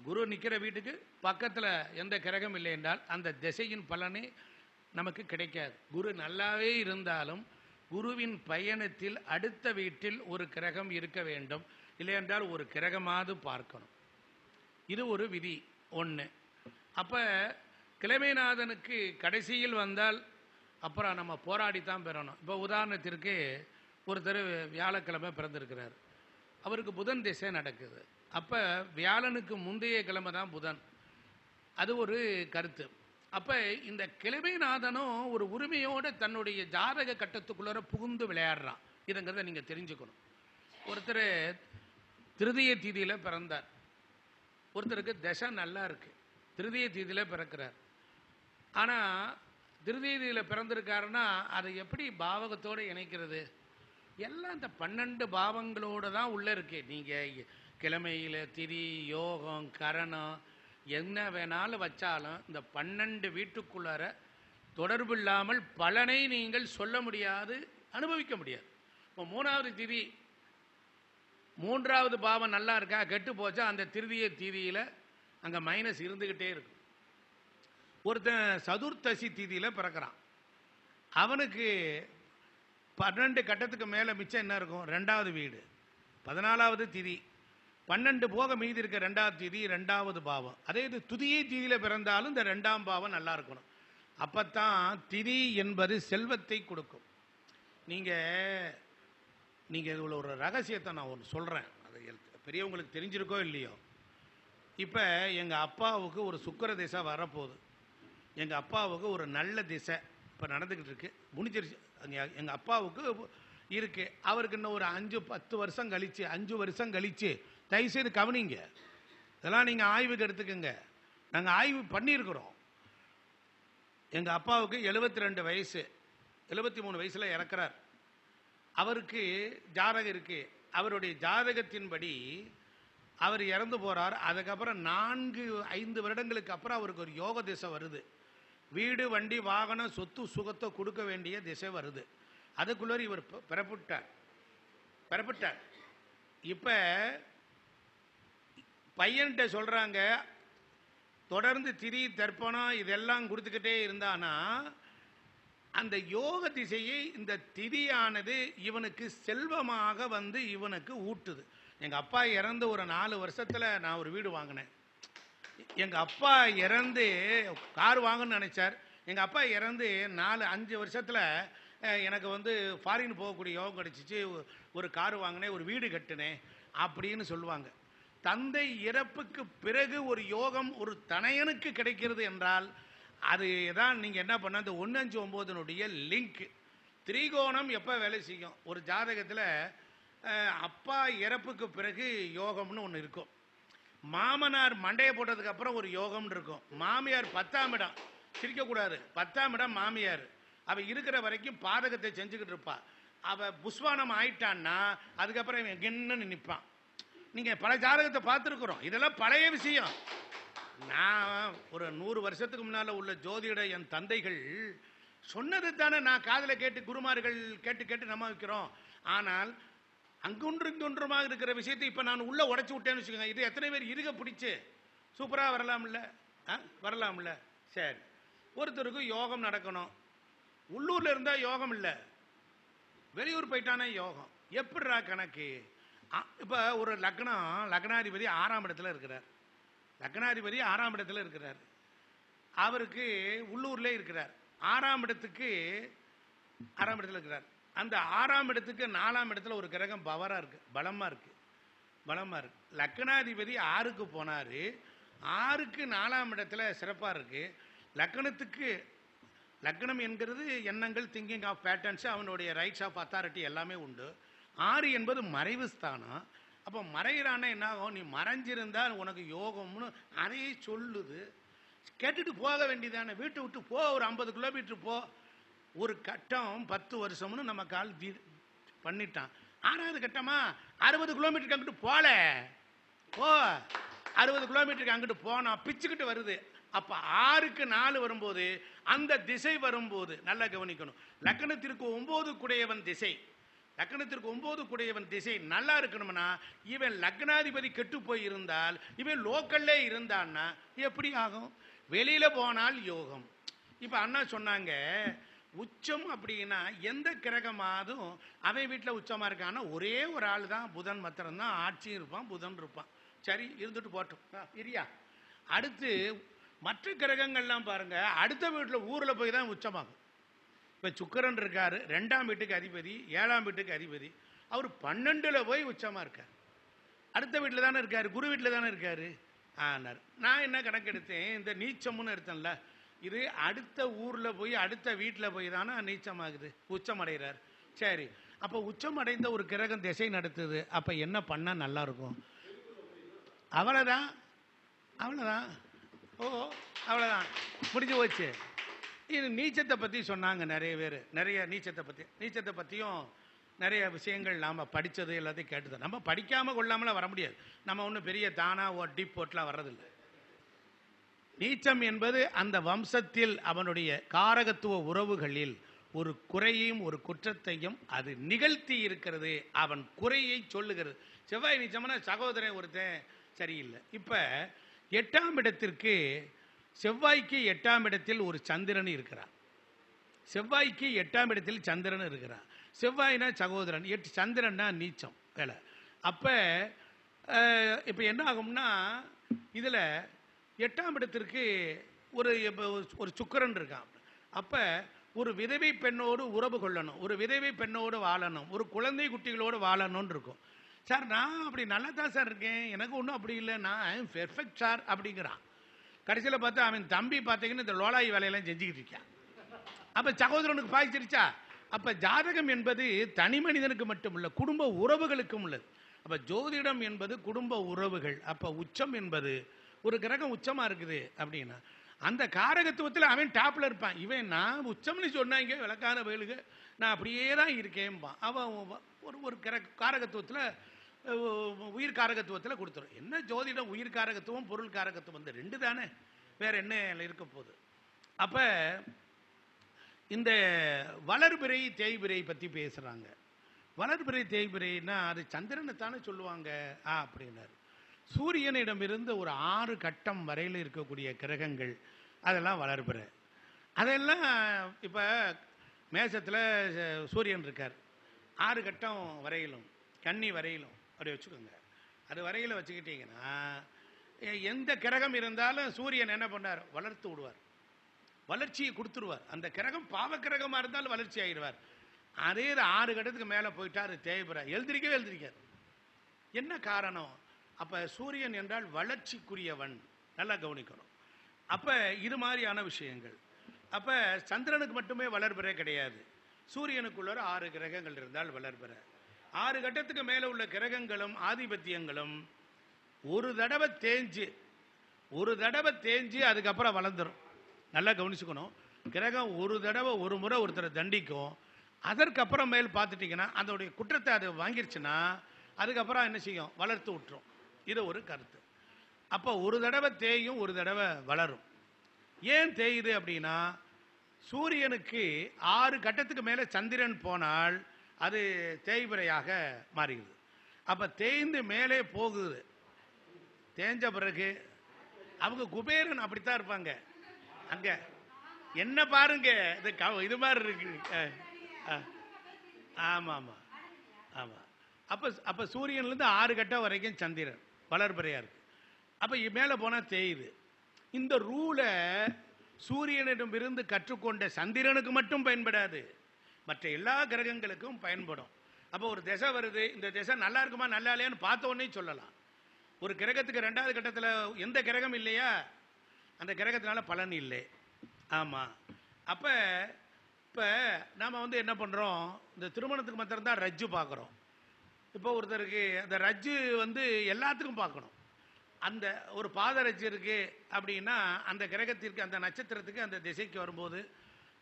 குரு நிற்கிற வீட்டுக்கு பக்கத்தில் எந்த கிரகம் இல்லை என்றால் அந்த திசையின் பலனே நமக்கு கிடைக்காது. குரு நல்லாவே இருந்தாலும் குருவின் பயணத்தில் அடுத்த வீட்டில் ஒரு கிரகம் இருக்க வேண்டும், இல்லை என்றால் ஒரு கிரகமாவது பார்க்கணும். இது ஒரு விதி ஒன்று. அப்போ கிழமைநாதனுக்கு கடைசியில் வந்தால் அப்புறம் நம்ம போராடித்தான் பெறணும். இப்போ உதாரணத்திற்கு ஒருத்தர் வியாழக்கிழமை பிறந்திருக்கிறார், அவருக்கு புதன் திசை நடக்குது. அப்போ வியாழனுக்கு முந்தைய கிழமை தான் புதன், அது ஒரு கருத்து. அப்போ இந்த கிழமைநாதனும் ஒரு உரிமையோடு தன்னுடைய ஜாதக கட்டத்துக்குள்ளார புகுந்து விளையாடுறான். இதுங்கிறத நீங்கள் தெரிஞ்சுக்கணும். ஒருத்தர் திருதிய தீதியில் பிறந்தார், ஒருத்தருக்கு தசை நல்லா இருக்கு, திருதிய தீதியில் பிறக்கிறார். ஆனால் திருதிய தீதியில் பிறந்திருக்காருன்னா அதை எப்படி பாவகத்தோடு இணைக்கிறது? எல்லாம் இந்த 12 பாவங்களோடு தான் உள்ளே இருக்கு. நீங்கள் கிழமையில் திதி, யோகம், கரணம் என்ன வேணாலும் வச்சாலும் இந்த 12 வீட்டுக்குள்ளார தொடர்பு இல்லாமல் பலனை நீங்கள் சொல்ல முடியாது, அனுபவிக்க முடியாது. இப்போ 3வது திதி மூன்றாவது பாவம் நல்லா இருக்கா கெட்டு போச்சா அந்த திருதிய தீதியில் அங்கே மைனஸ் இருந்துக்கிட்டே இருக்கும். ஒருத்தன் சதுர்த்தசி தீதியில் பிறக்கிறான், அவனுக்கு 12 கட்டத்துக்கு மேலே மிச்சம் என்ன இருக்கும்? 2வது வீடு, 14வது திதி, 12 போக மீதி இருக்க 2வது திதி 2வது பாவம். அதே இது துதியை தீதியில் பிறந்தாலும் இந்த 2ஆம் பாவம் நல்லா இருக்கணும். அப்பத்தான் திதி என்பது செல்வத்தை கொடுக்கும். நீங்கள் இதில் ஒரு ரகசியத்தை நான் ஒன்று சொல்கிறேன், அது பெரியவங்களுக்கு தெரிஞ்சிருக்கோ இல்லையோ. இப்போ எங்கள் அப்பாவுக்கு ஒரு சுக்கிர திசை வரப்போகுது. எங்கள் அப்பாவுக்கு ஒரு நல்ல திசை இப்போ நடந்துக்கிட்டு இருக்கு, முடிஞ்சிருச்சு. எங்கள் அப்பாவுக்கு இருக்கு. அவருக்கு இன்னும் ஒரு 5-10 வருஷம் கழிச்சு, 5 வருஷம் கழிச்சு, தயவுசெய்து கவனிங்க, இதெல்லாம் நீங்கள் ஆய்வுக்கு எடுத்துக்கோங்க. நாங்கள் ஆய்வு பண்ணியிருக்கிறோம். எங்கள் அப்பாவுக்கு 72 வயசு, 73 வயசில் இறக்குறார். அவருக்கு ஜாதகம் இருக்கு. அவருடைய ஜாதகத்தின்படி அவர் இறந்து போகிறார். அதுக்கப்புறம் 4-5 வருடங்களுக்கு அப்புறம் அவருக்கு ஒரு யோக திசை வருது. வீடு வண்டி வாகனம் சொத்து சுகத்தை கொடுக்க வேண்டிய திசை வருது. அதுக்குள்ளே இவர் பெறப்பட்டார். இப்போ பையன்கிட்ட சொல்கிறாங்க, தொடர்ந்து திரி தர்ப்பணம் இதெல்லாம் கொடுத்துக்கிட்டே இருந்தானா அந்த யோக திசையை இந்த திதியானது இவனுக்கு செல்வமாக வந்து இவனுக்கு ஊட்டுது. எங்கள் அப்பா இறந்து ஒரு 4 வருஷத்தில் நான் ஒரு வீடு வாங்கினேன். எங்கள் அப்பா இறந்து கார் வாங்கணும்னு நினச்சார். எங்கள் அப்பா இறந்து 4-5 வருஷத்தில் எனக்கு வந்து ஃபாரின் போகக்கூடிய யோகம் கிடச்சிச்சு. ஒரு கார் வாங்கினேன், ஒரு வீடு கட்டினேன் அப்படின்னு சொல்லுவாங்க. தந்தை இறப்புக்கு பிறகு ஒரு யோகம் ஒரு தனையனுக்கு கிடைக்கிறது என்றால் அது தான் நீங்கள் என்ன பண்ண, அந்த 1-5-9 லிங்க் திரிகோணம் எப்போ வேலை செய்யும்? ஒரு ஜாதகத்தில் அப்பா இறப்புக்கு பிறகு யோகம்னு ஒன்று இருக்கும். மாமனார் மண்டையை போட்டதுக்கு அப்புறம் ஒரு யோகம்னு இருக்கும். மாமியார் 10ஆம் இடம், சிரிக்கக்கூடாது, 10ஆம் இடம் மாமியார். அவள் இருக்கிற வரைக்கும் பாதகத்தை செஞ்சுக்கிட்டு இருப்பா. அவள் புஷ்வானம் ஆயிட்டான்னா அதுக்கப்புறம் இவன் கென்னு நிற்பான். நீங்கள் பல ஜாதகத்தை பார்த்துருக்குறோம், இதெல்லாம் பழைய விஷயம். நான் ஒரு 100 வருஷத்துக்கு முன்னால் உள்ள ஜோதிட என் தந்தைகள் சொன்னது தானே நான் காதில் கேட்டு குருமார்கள் கேட்டு நம்ம வைக்கிறோம். ஆனால் அங்கொன்று இங்கொன்றுமாக இருக்கிற விஷயத்தை இப்போ நான் உள்ளே உடச்சி விட்டேன்னு வச்சுக்கோங்க. இது எத்தனை பேர் இருக பிடிச்சி சூப்பராக வரலாம்ல? வரலாம்ல? சரி, ஒருத்தருக்கு யோகம் நடக்கணும். உள்ளூரில் இருந்தால் யோகம் இல்லை, வெளியூர் போயிட்டானே யோகம். எப்படிரா கணக்கு? இப்போ ஒரு லக்னாதிபதி 6ஆம் இடத்துல இருக்கிறார். லக்னாதிபதி 6ஆம் இடத்துல இருக்கிறார். அவருக்கு உள்ளூர்லேயே இருக்கிறார். 6ஆம் இடத்துல இருக்கிறார். அந்த 6ஆம் இடத்துக்கு 4ஆம் இடத்துல ஒரு கிரகம் பவராக இருக்கு, பலமாக இருக்கு. லக்னாதிபதி 6க்கு போனார். 6க்கு 4ஆம் இடத்துல சிறப்பாக இருக்கு. லக்னம் என்கிறது எண்ணங்கள், திங்கிங் ஆஃப் பேட்டர்ன்ஸ், அவனுடைய ரைட்ஸ் ஆஃப் அத்தாரிட்டி எல்லாமே உண்டு. 6 என்பது மறைவு ஸ்தானம். அப்போ மறைகிறான்னா என்ன ஆகும்? நீ மறைஞ்சிருந்தால் உனக்கு யோகம்னு அதையே சொல்லுது. கேட்டுட்டு போக வேண்டியதானே, வீட்டை விட்டு போ, ஒரு 50 கிலோமீட்டர் போ. ஒரு கட்டம் 10 வருஷம்னு நம்ம கால் பண்ணிட்டான். 6வது கட்டமா 60 கிலோமீட்டருக்கு அங்கிட்டு போ, 60 கிலோமீட்டருக்கு அங்கிட்டு போனா பிச்சுக்கிட்டு வருது. அப்போ 6க்கு 4 வரும்போது அந்த திசை வரும்போது நல்லா கவனிக்கணும். லக்னத்திற்கு 9 குடையவன் திசை, லக்னத்திற்கு 9 குடையவன் திசை நல்லா இருக்கணும்னா இவன் லக்னாதிபதி கெட்டு போய் இருந்தால், இவன் லோக்கல்லே இருந்தான்னா எப்படி ஆகும்? வெளியில போனால் யோகம். இப்போ அண்ணா சொன்னாங்க உச்சம் அப்படின்னா எந்த கிரகமாதும் அவன் வீட்டில் உச்சமாக இருக்கான்னா ஒரே ஒரு ஆள் தான், புதன் மாத்திரம் தான் ஆட்சியும் இருப்பான், புதன் இருப்பான். சரி, இருந்துட்டு போட்டோம், இரியா. அடுத்து மற்ற கிரகங்கள்லாம் பாருங்க, அடுத்த வீட்டில் ஊரில் போய் தான் உச்சமாகும். இப்போ சுக்கிரன் இருக்கார், 2ஆம் வீட்டுக்கு அதிபதி, 7ஆம் வீட்டுக்கு அதிபதி. அவர் 12ல் போய் உச்சமாக இருக்கார். அடுத்த வீட்டில் தானே இருக்கார், குரு வீட்டில் தானே இருக்கார். ஆனார். நான் என்ன கணக்கு எடுத்தேன், இந்த நீச்சம்னு எடுத்தேன்ல, இது அடுத்த ஊரில் போய் அடுத்த வீட்டில் போய் தானே நீச்சமாகுது, உச்சம் அடைகிறார். சரி, அப்போ உச்சம் அடைந்த ஒரு கிரகம் திசை நடத்துது. அப்போ என்ன பண்ணால் நல்லாயிருக்கும்? அவ்வளோதான். அவ்வளோதான், முடிஞ்சு போச்சு. இது நீச்சத்தை பற்றி சொன்னாங்க நிறைய பேர், நிறைய நீச்சத்தை பற்றியும் நிறைய விஷயங்கள் நாம் படித்தது எல்லாத்தையும் கேட்டுதான். நம்ம படிக்காமல் கொள்ளாமலாம் வர முடியாது. நம்ம ஒன்றும் பெரிய தானா டீப் போட்டெலாம் வர்றதில்லை. நீச்சம் என்பது அந்த வம்சத்தில் அவனுடைய காரகத்துவ உறவுகளில் ஒரு குறையும் ஒரு குற்றத்தையும் அது நிகழ்த்தி இருக்கிறது. அவன் குறையை சொல்லுகிறது. செவ்வாய் நீச்சம்னா சகோதரன் ஒருத்தன் சரியில்லை. இப்போ 8ஆம் இடத்திற்கு செவ்வாய்க்கு 8ஆம் இடத்தில் ஒரு சந்திரன் இருக்கிறார். செவ்வாய்க்கு 8ஆம் இடத்தில் சந்திரன் இருக்கிறார். செவ்வாய்னா சகோதரன், 8 சந்திரன்னா நீச்சம் வேலை. அப்போ இப்போ என்ன ஆகும்னா, இதில் 8ஆம் இடத்திற்கு ஒரு சுக்கிரன் இருக்கான். அப்போ ஒரு விதவை பெண்ணோடு உறவு கொள்ளணும், ஒரு விதவை பெண்ணோடு வாழணும், ஒரு குழந்தை குட்டிகளோடு வாழணும்னு இருக்கும். சார் நான் அப்படி நல்லா தான் சார் இருக்கேன், எனக்கு ஒன்றும் அப்படி இல்லை, நான் ஐ எம் பெர்ஃபெக்ட் சார் அப்படிங்கிறான். கடைசியில் பார்த்தா அவன் தம்பி பார்த்தீங்கன்னா இந்த லோலாயி வேலையெல்லாம் செஞ்சுக்கிட்டு இருக்கான். அப்போ சகோதரனுக்கு பாய்ச்சிருச்சா? அப்போ ஜாதகம் என்பது தனி மனிதனுக்கு மட்டும் இல்லை, குடும்ப உறவுகளுக்கும் உள்ளது. அப்போ ஜோதிடம் என்பது குடும்ப உறவுகள். அப்போ உச்சம் என்பது ஒரு கிரகம் உச்சமாக இருக்குது அப்படின்னா அந்த காரகத்துவத்தில் அவன் டாப்பில் இருப்பான். இவன் நான் உச்சம்னு சொன்னாங்க விளக்கான வேலுக, நான் அப்படியே தான் இருக்கேன்பான். அவன் ஒரு காரகத்துவத்தில் உயிர் காரகத்துவத்தில் கொடுத்துரும். என்ன ஜோதிடம் உயிர் காரகத்துவம் பொருள் காரகத்துவம் வந்து 2 தானே, வேற என்ன இருக்க போகுது? அப்போ இந்த வளர்பிறை தேய்பிறை பற்றி பேசுகிறாங்க. வளர்பிறை தேய்பிறைன்னா அது சந்திரனை தானே சொல்லுவாங்க அப்படின்னாரு. சூரியனிடமிருந்து ஒரு 6 கட்டம் வரையில் இருக்கக்கூடிய கிரகங்கள் அதெல்லாம் வளர்பிறை. அதெல்லாம் இப்போ மேசத்தில் சூரியன் இருக்கார், 6 கட்டம் வரையிலும் கன்னி வரையிலும் அப்படி வச்சுக்கோங்க. அது வரையில் வச்சுக்கிட்டிங்கன்னா எந்த கிரகம் இருந்தாலும் சூரியன் என்ன பண்ணார், வளர்த்து விடுவார், வளர்ச்சியை கொடுத்துருவார். அந்த கிரகம் பாவ கிரகமாக இருந்தாலும் வளர்ச்சி ஆகிடுவார். அதே 6 கட்டத்துக்கு மேலே போயிட்டா அது தேய்பிறை எழுந்திரிக்காது. என்ன காரணம்? அப்போ சூரியன் என்றால் வளர்ச்சிக்குரியவன், நல்லா கவனிக்கணும். அப்போ இது மாதிரியான விஷயங்கள். அப்போ சந்திரனுக்கு மட்டுமே வளர்பிறை கிடையாது, சூரியனுக்குள்ள 6 கிரகங்கள் இருந்தால் வளர்பிறை. 6 கட்டத்துக்கு மேலே உள்ள கிரகங்களும் ஆதிபத்தியங்களும் ஒரு தடவை தேஞ்சு அதுக்கப்புறம் வளர்ந்துடும். நல்லா கவனிச்சுக்கணும். கிரகம் ஒரு முறை ஒருத்தரை தண்டிக்கும், அதற்கப்புறம் மேல் பார்த்துட்டிங்கன்னா அதோடைய குற்றத்தை அது வாங்கிருச்சுன்னா அதுக்கப்புறம் என்ன செய்யும், வளர்த்து விட்டுரும். இது ஒரு கருத்து. அப்போ ஒரு தடவை தேயும், ஒரு தடவை வளரும். ஏன் தேயுது அப்படின்னா சூரியனுக்கு 6 கட்டத்துக்கு மேலே சந்திரன் போனால் அது தேய்பிறையாக மாறுகிறது. அப்போ தேய்ந்து மேலே போகுது. தேஞ்ச பிறகு அவங்க குபேரன் அப்படித்தான் இருப்பாங்க. அங்க என்ன பாருங்க, இது மாதிரி இருக்கு. ஆமா ஆமா ஆமா. அப்ப சூரியன்ல இருந்து 6 கட்டம் வரைக்கும் சந்திரன் வளர்பிறையா இருக்கு. அப்ப மேல போனா தேயுது. இந்த ரூலை சூரியனிடமிருந்து கற்றுக்கொண்ட சந்திரனுக்கு மட்டும் பயன்படாது, மற்ற எல்லா கிரகங்களுக்கும் பயன்படும். அப்போ ஒரு திசை வருது, இந்த திசை நல்லா இருக்குமா நல்லா இல்லையான்னு பார்த்த உடனே சொல்லலாம். ஒரு கிரகத்துக்கு 2வது கட்டத்தில் எந்த கிரகம் இல்லையா அந்த கிரகத்தினால பலன் இல்லை. ஆமாம். அப்போ இப்போ நாம் வந்து என்ன பண்ணுறோம், இந்த திருமணத்துக்கு மாத்திரம் தான் ரஜ்ஜு பார்க்குறோம். இப்போ ஒருத்தருக்கு அந்த ரஜ்ஜு வந்து எல்லாத்துக்கும் பார்க்கணும். அந்த ஒரு பாத ரஜ்ஜு இருக்குது அப்படின்னா அந்த கிரகத்திற்கு அந்த நட்சத்திரத்துக்கு அந்த திசைக்கு வரும்போது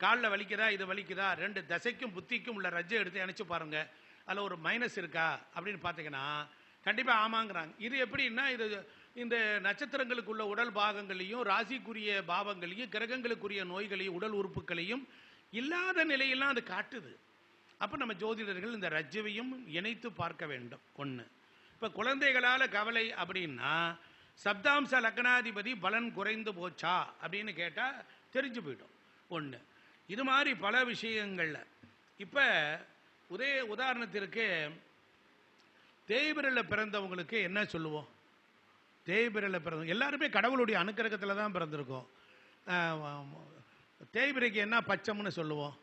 காலில் வலிக்குதா இது வலிக்குதா 2 தசைக்கும் புத்திக்கும் உள்ள ரஜ்ஜை எடுத்து இணைச்சு பாருங்கள், அதில் ஒரு மைனஸ் இருக்கா அப்படின்னு பார்த்தீங்கன்னா கண்டிப்பாக ஆமாங்கிறாங்க. இது எப்படின்னா இது இந்த நட்சத்திரங்களுக்குள்ள உடல் பாகங்களையும் ராசிக்குரிய பாவங்களையும் கிரகங்களுக்குரிய நோய்களையும் உடல் உறுப்புகளையும் இல்லாத நிலையெல்லாம் அது காட்டுது. அப்போ நம்ம ஜோதிடர்கள் இந்த ரஜ்ஜுவையும் இணைத்து பார்க்க வேண்டும். ஒன்று, இப்போ குழந்தைகளால் கவலை அப்படின்னா சப்தாம்ச லக்னாதிபதி பலன் குறைந்து போச்சா அப்படின்னு கேட்டால் தெரிஞ்சு போயிடும். ஒன்று, இது மாதிரி பல விஷயங்களில். இப்போ உதாரணத்திற்கு தேய்பிறையில் பிறந்தவங்களுக்கு என்ன சொல்லுவோம்? தேய்பிறையில் பிறந்த எல்லாருமே கடவுளுடைய அனுக்கிரகத்தில் தான் பிறந்திருக்கோம். தேய்பிறைக்கு என்ன பட்சம்னு சொல்லுவோம்?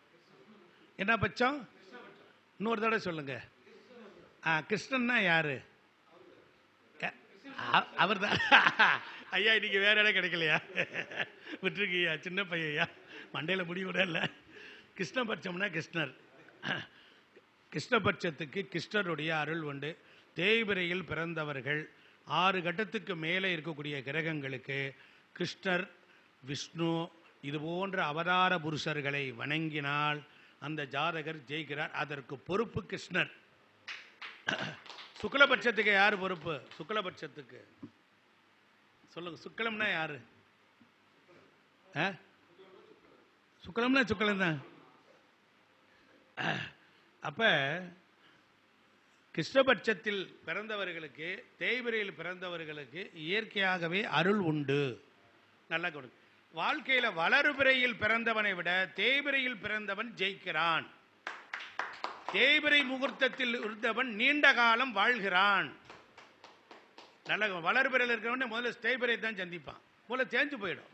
என்ன பட்சம்? இன்னொரு தடவை சொல்லுங்க. கிருஷ்ணன்னா யாரு? அவர் தான். ஐயா இன்னைக்கு வேற இடம் கிடைக்கலையா? விட்டுருக்கியா சின்ன பையா, மண்டையில் முடிவுட இல்லை. கிருஷ்ணபட்சம்னா கிருஷ்ணர். கிருஷ்ணபட்சத்துக்கு கிருஷ்ணருடைய அருள் உண்டு. தேய்பிறையில் பிறந்தவர்கள் 6 கட்டத்துக்கு மேலே இருக்கக்கூடிய கிரகங்களுக்கு கிருஷ்ணர், விஷ்ணு இது போன்ற அவதார புருஷர்களை வணங்கினால் அந்த ஜாதகர் ஜெயிக்கிறார். அதற்கு பொறுப்பு கிருஷ்ணர். சுக்லபட்சத்துக்கு யார் பொறுப்பு? சுக்லபட்சத்துக்கு சொல்லுங்க. சுக்லம்னா யாரு? சுக்லம்னா சுக்லம் தான். அப்ப கிருஷ்ணபட்சத்தில் பிறந்தவர்களுக்கு, தேய்பிரையில் பிறந்தவர்களுக்கு இயற்கையாகவே அருள் உண்டு. நல்லா கொடுங்க. வாழ்க்கையில் வளர்பிறையில் பிறந்தவனை விட தேய்பிரையில் பிறந்தவன் ஜெயிக்கிறான். தேய்பிரை முகூர்த்தத்தில் இருந்தவன் நீண்ட காலம் வாழ்கிறான். நல்ல வளர்பிறையில் இருக்கிறவன் முதல்ல தேய்பிரை தான் சந்திப்பான், முதல்ல தேஞ்சு போயிடும்.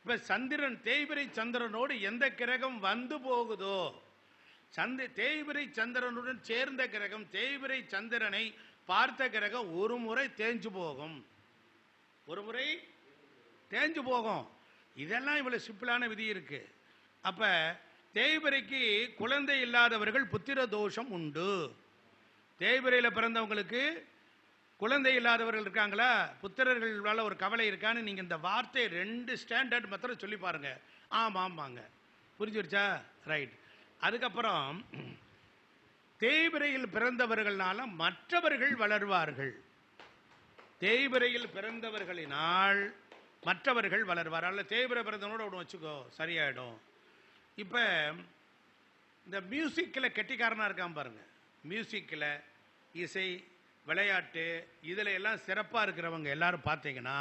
இப்ப சந்திரன், தேய்பிரை சந்திரனோடு எந்த கிரகம் வந்து போகுதோ, தேய்பிரை சந்திரனுடன் சேர்ந்த கிரகம், தேய்பிரை சந்திரனை பார்த்த கிரகம் ஒரு முறை தேஞ்சு போகும், ஒரு முறை தேஞ்சு போகும். இதெல்லாம் இவ்வளவு சிம்பிளான விதி இருக்கு. அப்ப தேய்பிரைக்கு குழந்தை இல்லாதவர்கள் புத்திர தோஷம் உண்டு. தேய்பிரையில் பிறந்தவங்களுக்கு குழந்தை இல்லாதவர்கள் இருக்காங்களா, புத்திரர்களால் ஒரு கவலை இருக்கான்னு நீங்க இந்த வார்த்தை 2 ஸ்டாண்டர்ட் மாத்திரம் சொல்லி பாருங்க. ஆமாங்க, புரிஞ்சிருச்சா? ரைட். அதுக்கப்புறம் தேய்பிரையில் பிறந்தவர்களால மற்றவர்கள் வளர்வார்கள். தேய்பிரையில் பிறந்தவர்களினால் மற்றவர்கள் வளர்வார்கள். தேய்பிரை பிறந்தவனோட ஒன்று வச்சுக்கோ, சரியாயிடும். இப்ப இந்த மியூசிக்கில் கெட்டிக்காரனா இருக்கான் பாருங்க. மியூசிக்கில், இசை, விளையாட்டு, இதில் எல்லாம் சிறப்பாக இருக்கிறவங்க எல்லாரும் பார்த்தீங்கன்னா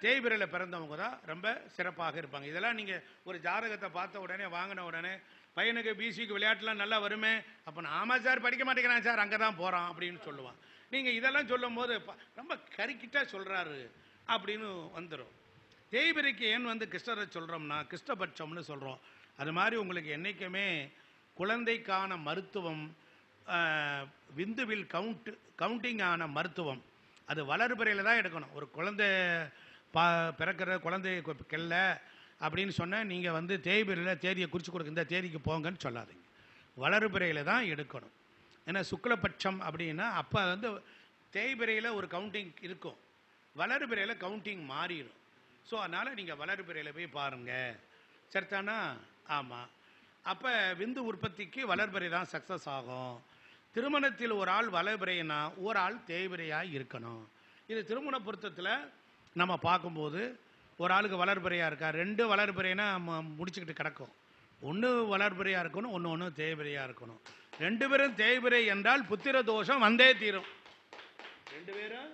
தேய்பிரையில் பிறந்தவங்க தான் ரொம்ப சிறப்பாக இருப்பாங்க. இதெல்லாம் நீங்கள் ஒரு ஜாதகத்தை பார்த்த உடனே, வாங்கின உடனே, பையனுக்கு பிசிக்கு விளையாட்டுலாம் நல்லா வருமே, அப்போ ஆமாம் சார் படிக்க மாட்டேங்கிறான் சார், அங்கே தான் போகிறான் அப்படின்னு சொல்லுவான். நீங்கள் இதெல்லாம் சொல்லும் போது ரொம்ப கறிக்கிட்டா சொல்கிறாரு அப்படின்னு வந்துடும். தேய்பிரைக்கு ஏன் கிருஷ்ணரை சொல்கிறோம்னா கிருஷ்ணபட்சம்னு சொல்கிறோம். அது மாதிரி உங்களுக்கு என்றைக்குமே குழந்தைக்கான மருத்துவம், விந்துவில் கவுண்டிங் ஆன மருத்துவம் அது வளர்பிறையில் தான் எடுக்கணும். ஒரு குழந்தை பிறக்கிற குழந்தை கெல்ல அப்படின்னு சொன்னால் நீங்கள் தேய்பிரையில் தேதியை குறித்து கொடுக்க, இந்த தேதிக்கு போங்கன்னு சொல்லாதீங்க, வளர்பிறையில் தான் எடுக்கணும். ஏன்னா சுக்லபட்சம் அப்படின்னா அப்போ தேய்பிரையில் ஒரு கவுண்டிங் இருக்கும், வளர்பிறையில் கவுண்டிங் மாறிடும். ஸோ அதனால் நீங்கள் வளர்பிறையில் போய் பாருங்கள், சரிதானா? ஆமாம். அப்போ விந்து உற்பத்திக்கு வளர்பிறை தான் சக்ஸஸ் ஆகும். திருமணத்தில் ஒரு ஆள் வளர்பிறைனா ஒரு ஆள் தேய்பிரையாக இருக்கணும். இது திருமண பொருத்தத்தில் நம்ம பார்க்கும்போது ஒரு ஆளுக்கு வளர்பிறையாக இருக்கா, 2 வளர்பிறைனா முடிச்சுக்கிட்டு கிடக்கும். ஒன்று வளர்பிறையாக இருக்கணும், ஒன்று தேய்பிரையாக இருக்கணும். 2 பேரும் தேய்பிரை என்றால் புத்திர தோஷம் வந்தே தீரும். 2 பேரும்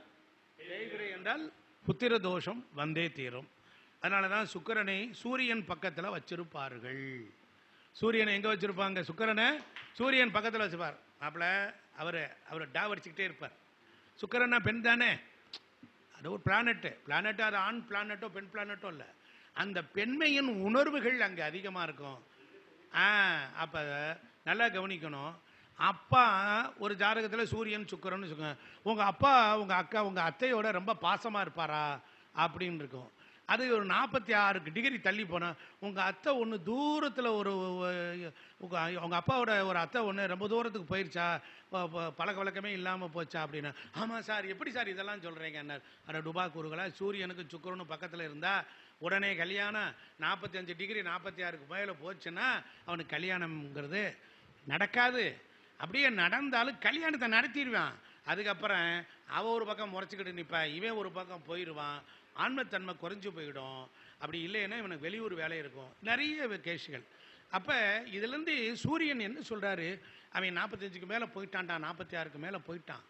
தேய்பிரை என்றால் புத்திர தோஷம் வந்தே தீரும். அதனால தான் சுக்கிரனை சூரியன் பக்கத்தில் வச்சிருப்பார்கள். சூரியனை எங்கே வச்சிருப்பாங்க? சுக்கிரனை சூரியன் பக்கத்தில் வச்சுப்பார். மாப்பிள்ள அவர் டாவடிச்சுக்கிட்டே இருப்பார். சுக்கிரனா பெண் தானே, அது ஒரு பிளானட்டு. அது ஆண் பிளானட்டோ பெண் பிளானட்டோ இல்லை, அந்த பெண்மையின் உணர்வுகள் அங்கே அதிகமாக இருக்கும். அப்போ நல்லா கவனிக்கணும். அப்பா ஒரு ஜாதகத்தில் சூரியன் சுக்கிரன்னு சொல்லுங்க, உங்கள் அப்பா உங்கள் அக்கா உங்கள் அத்தையோட ரொம்ப பாசமாக இருப்பாரா அப்படின்னு இருக்கும். அது ஒரு 46 டிகிரி தள்ளி போனால் உங்கள் அத்தை ஒன்று தூரத்தில் உங்கள் அப்பாவோட ஒரு அத்தை ஒன்று ரொம்ப தூரத்துக்கு போயிடுச்சா, பழக்க வழக்கமே இல்லாமல் போச்சா அப்படின்னா, ஆமாம் சார் எப்படி சார் இதெல்லாம் சொல்கிறீங்க என்ன? ஆனால் டுபா கூறுகளா, சூரியனுக்கு சுக்கிரனும் பக்கத்தில் இருந்தால் உடனே கல்யாணம் 45 டிகிரி 46க்கு மேலே போச்சுன்னா அவனுக்கு கல்யாணம்ங்கிறது நடக்காது. அப்படியே நடந்தாலும் கல்யாணத்தை நடத்திடுவான். அதுக்கப்புறம் அவன் ஒரு பக்கம் முறைச்சிக்கிட்டு நிற்பான், இவன் ஒரு பக்கம் போயிடுவான், ஆன்மத்தன்மை குறைஞ்சி போயிடும். அப்படி இல்லைன்னா இவனுக்கு வெளியூர் வேலை இருக்கும், நிறைய கேஷுகள். அப்போ இதுலேருந்து சூரியன் என்ன சொல்கிறாரு, அவன் 45க்கு மேலே போயிட்டான்டா, 46க்கு மேலே போயிட்டான்,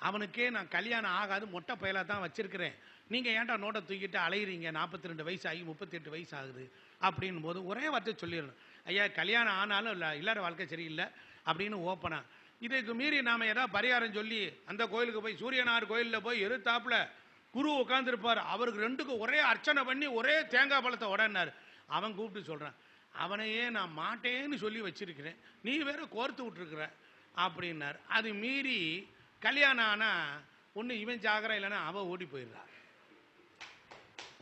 அவனுக்கே நான் கல்யாணம் ஆகாது மொட்டை பயலாக தான் வச்சுருக்கிறேன், நீங்கள் ஏன்டா நோட்டை தூக்கிட்டு அலையிறீங்க, 42 வயசு ஆகி 38 வயசு ஆகுது அப்படின் போது ஒரே வார்த்தை சொல்லிடணும், ஐயா கல்யாணம் ஆனாலும் இல்லை இல்லாத வாழ்க்கை சரியில்லை அப்படின்னு ஓப்பனாக. இதுக்கு மீறி நாம் ஏதாவது பரிகாரம் சொல்லி அந்த கோயிலுக்கு போய் சூரியனார் கோயிலில் போய் எதிர்த்தாப்புல குரு உட்காந்துருப்பார், அவருக்கு 2க்கும் ஒரே அர்ச்சனை பண்ணி ஒரே தேங்காய் பழத்தை உடனார். அவன் கூப்பிட்டு சொல்கிறான், அவனையே நான் மாட்டேன்னு சொல்லி வச்சிருக்கிறேன், நீ வேற கோர்த்து விட்டுருக்குற அப்படின்னார். அது மீறி கல்யாணம் ஆனால் ஒன்று இவன் ஜாகரம் இல்லைன்னா அவன் ஓடி போயிடுறான்.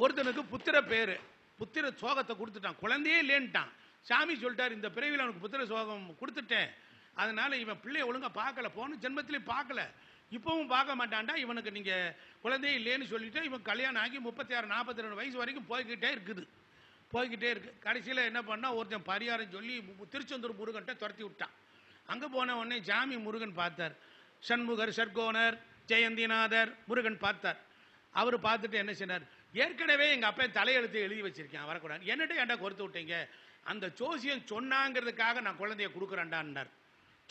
ஒருத்தனுக்கு புத்திர பேர், புத்திர சோகத்தை கொடுத்துட்டான், குழந்தையே இல்லைன்ட்டான். சாமி சொல்லிட்டார், இந்த பிறவியில் அவனுக்கு புத்திர சோகம் கொடுத்துட்டேன், அதனால இவன் பிள்ளைய ஒழுங்காக பார்க்கல, போன ஜென்மத்திலையும் பார்க்கல, இப்பவும் பார்க்க மாட்டான்டா, இவனுக்கு நீங்கள் குழந்தையே இல்லைன்னு சொல்லிட்டு இவன் கல்யாணம் ஆகி 36 42 வயசு வரைக்கும் போய்கிட்டே இருக்கு. கடைசியில் என்ன பண்ணால் ஒருத்தன் பரிகாரம் சொல்லி திருச்செந்தூர் முருகன்ட்ட துரத்தி விட்டான். அங்கே போன உடனே ஜாமி முருகன் பார்த்தார், சண்முகர் சர்க்கோனர் ஜெயந்திநாதர் முருகன் பார்த்தார். அவர் பார்த்துட்டு என்ன சொன்னார், ஏற்கனவே எங்கள் அப்பா தலையெழுத்து எழுதி வச்சிருக்கேன் வரக்கூடாது, என்னட்ட ஏன்டா கொடுத்து விட்டீங்க, அந்த ஜோசியம் சொன்னாங்கிறதுக்காக நான் குழந்தைய கொடுக்குறேன்டான்னார்.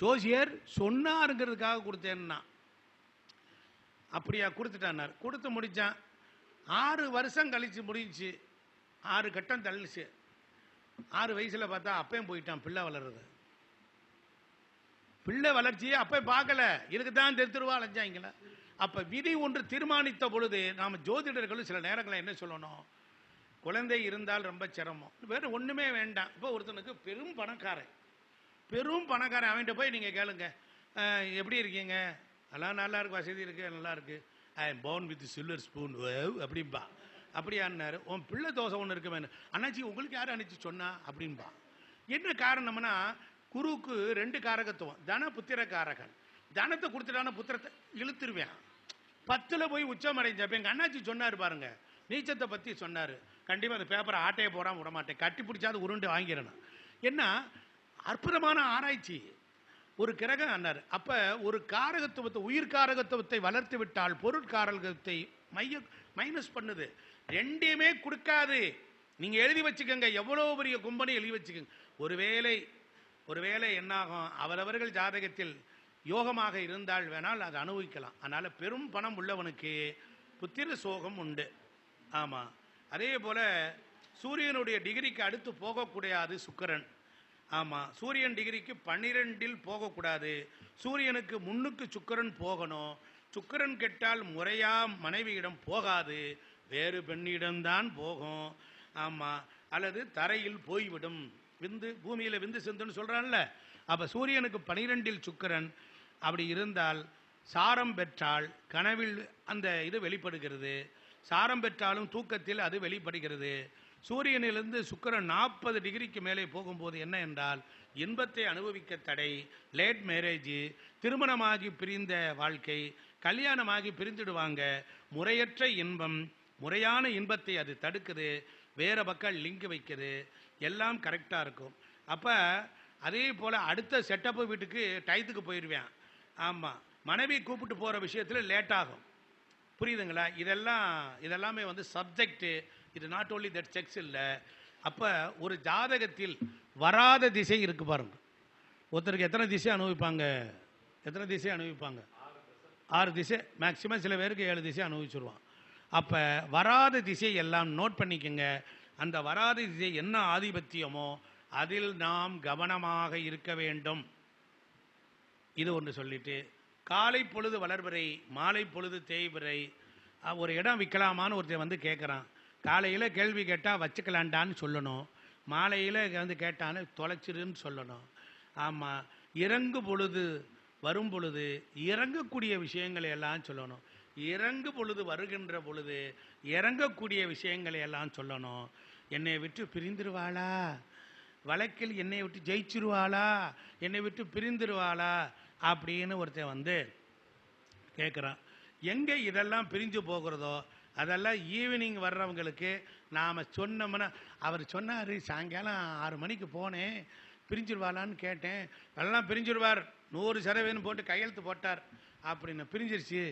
ஜோசியர் சொன்னாருங்கிறதுக்காக கொடுத்தேன்னா. அப்படியா, கொடுத்துட்டான்னார். கொடுத்து முடித்தான். 6 வருஷம் கழிச்சு முடிஞ்சு, 6 கட்டம் தள்ளிச்சு. 6 வயசில் பார்த்தா அப்பையும் போயிட்டான் பிள்ளை வளர்றது. பிள்ளை வளர்ச்சியே அப்போ பார்க்கல, இதுக்கு தான் தெருவா அலைஞ்சாங்களா. அப்போ விதி ஒன்று தீர்மானித்த பொழுது நாம் ஜோதிடர்களும் சில நேரங்களில் என்ன சொல்லணும், குழந்தை இருந்தால் ரொம்ப சிரமம், வேறு ஒன்றுமே வேண்டாம். இப்போ ஒருத்தனுக்கு பெரும் பணக்காரன் அவன்கிட்ட போய் நீங்கள் கேளுங்க, எப்படி இருக்கீங்க, அதெல்லாம் நல்லா இருக்கு, வசதி இருக்குது, நல்லா இருக்குது, I am born with silver spoon அப்படின்பா. அப்படியான்னாரு. உன் பிள்ளை தோசை ஒன்று இருக்கு வேணும், அண்ணாச்சி உங்களுக்கு யார் அனுப்பிச்சு சொன்னா அப்படின்பா. என்ன காரணம்னா, குருவுக்கு 2 காரகத்துவம், தன புத்திர காரகன். தனத்தை கொடுத்துட்டான புத்திரத்தை இழுத்துருவேன். 10ல் போய் உச்சம் அடைஞ்சப்ப எங்கள் அண்ணாச்சி சொன்னார் பாருங்க, நீச்சத்தை பற்றி சொன்னார். கண்டிப்பாக அந்த பேப்பரை ஆட்டையை போடாமல் விட மாட்டேன், கட்டி பிடிச்சாது உருண்டு வாங்கிடணும். என்ன அற்புதமான ஆராய்ச்சி. ஒரு கிரகம் அண்ணார். அப்போ ஒரு காரகத்துவத்தை, உயிர் காரகத்துவத்தை வளர்த்து விட்டால் பொருட்காரகத்தை மைனஸ் பண்ணுது. 2மே கொடுக்காது. நீங்கள் எழுதி வச்சுக்கோங்க, எவ்வளோ பெரிய கும்பனை எழுதி வச்சுக்கோங்க. ஒருவேளை என்னாகும், அவரவர்கள் ஜாதகத்தில் யோகமாக இருந்தால் வேணால் அதை அனுபவிக்கலாம். அதனால் பெரும் பணம் உள்ளவனுக்கு புத்திர சோகம் உண்டு. ஆமாம். அதே போல் சூரியனுடைய டிகிரிக்கு அடுத்து போகக்கூடாது சுக்கிரன். ஆமாம், சூரியன் டிகிரிக்கு 12ல் போகக்கூடாது. சூரியனுக்கு முன்னுக்கு சுக்கிரன் போகணும். சுக்கிரன் கெட்டால் முறையா மனைவியிடம் போகாது, வேறு பெண்ணிடம்தான் போகும். ஆமாம், அல்லது தரையில் போய்விடும். விந்து பூமியில் விந்து சிந்துன்னு சொல்கிறான்ல. அப்போ சூரியனுக்கு 12ல் சுக்கிரன் அப்படி இருந்தால், சாரம் பெற்றால் கனவில் அந்த இது வெளிப்படுகிறது, சாரம் பெற்றாலும் தூக்கத்தில் அது வெளிப்படுகிறது. சூரியனிலிருந்து சுக்கிரன் 40 டிகிரிக்கு மேலே போகும்போது என்ன என்றால், இன்பத்தை அனுபவிக்க தடை, லேட் மேரேஜ், திருமணமாகி பிரிந்த வாழ்க்கை, கல்யாணமாகி பிரிந்துடுவாங்க, முறையற்ற இன்பம், முறையான இன்பத்தை அது தடுக்குது, வேறு பக்கம் லிங்க் வைக்குது, எல்லாம் கரெக்டாக இருக்கும். அப்போ அதே போல் அடுத்த செட்டப்பு வீட்டுக்கு டயத்துக்கு போயிடுவேன். ஆமாம், மனைவி கூப்பிட்டு போகிற விஷயத்தில் லேட் ஆகும். புரியுதுங்களா? இதெல்லாமே வந்து சப்ஜெக்டு. இது நாட் ஓன்லி தட் செக்ஸ் இல்லை. அப்போ ஒரு ஜாதகத்தில் வராத திசை இருக்கு பாருங்க. ஒருத்தருக்கு எத்தனை திசை அனுபவிப்பாங்க? 6 திசை மேக்சிமம். சில பேருக்கு 7 திசை அனுபவிச்சுருவான். அப்போ வராத திசை எல்லாம் நோட் பண்ணிக்கோங்க. அந்த வராத திசை என்ன ஆதிபத்தியமோ அதில் நாம் கவனமாக இருக்க வேண்டும். இது ஒன்று சொல்லிட்டு, காலை பொழுது வளர்வரை மாலை பொழுது தேய்வரை. ஒரு இடம் விற்கலாமான்னு ஒருத்தர் வந்து கேட்குறான். காலையில் கேள்வி கேட்டால் வச்சுக்கலான்டான்னு சொல்லணும், மாலையில் வந்து கேட்டான்னு தொலைச்சிருன்னு சொல்லணும். ஆமாம், இறங்கு பொழுது வரும் பொழுது இறங்கக்கூடிய விஷயங்களை எல்லாம் சொல்லணும். இறங்கு பொழுது வருகின்ற பொழுது இறங்கக்கூடிய விஷயங்களை எல்லாம் சொல்லணும். என்னை விட்டு பிரிந்துருவாளா, வழக்கில் என்னை விட்டு ஜெயிச்சிருவாளா, என்னை விட்டு பிரிந்துருவாளா அப்படின்னு ஒருத்தன் வந்து கேட்குறான். எங்கே இதெல்லாம் பிரிஞ்சு போகிறதோ அதெல்லாம் ஈவினிங் வர்றவங்களுக்கு நாம் சொன்னோம்னா, அவர் சொன்னார் சாயங்காலம் 6 மணிக்கு போனேன், பிரிஞ்சிருவாளான்னு கேட்டேன், எல்லாம் பிரிஞ்சிருவார் 100% போட்டு கையெழுத்து போட்டார் அப்படின்னு, பிரிஞ்சிருச்சு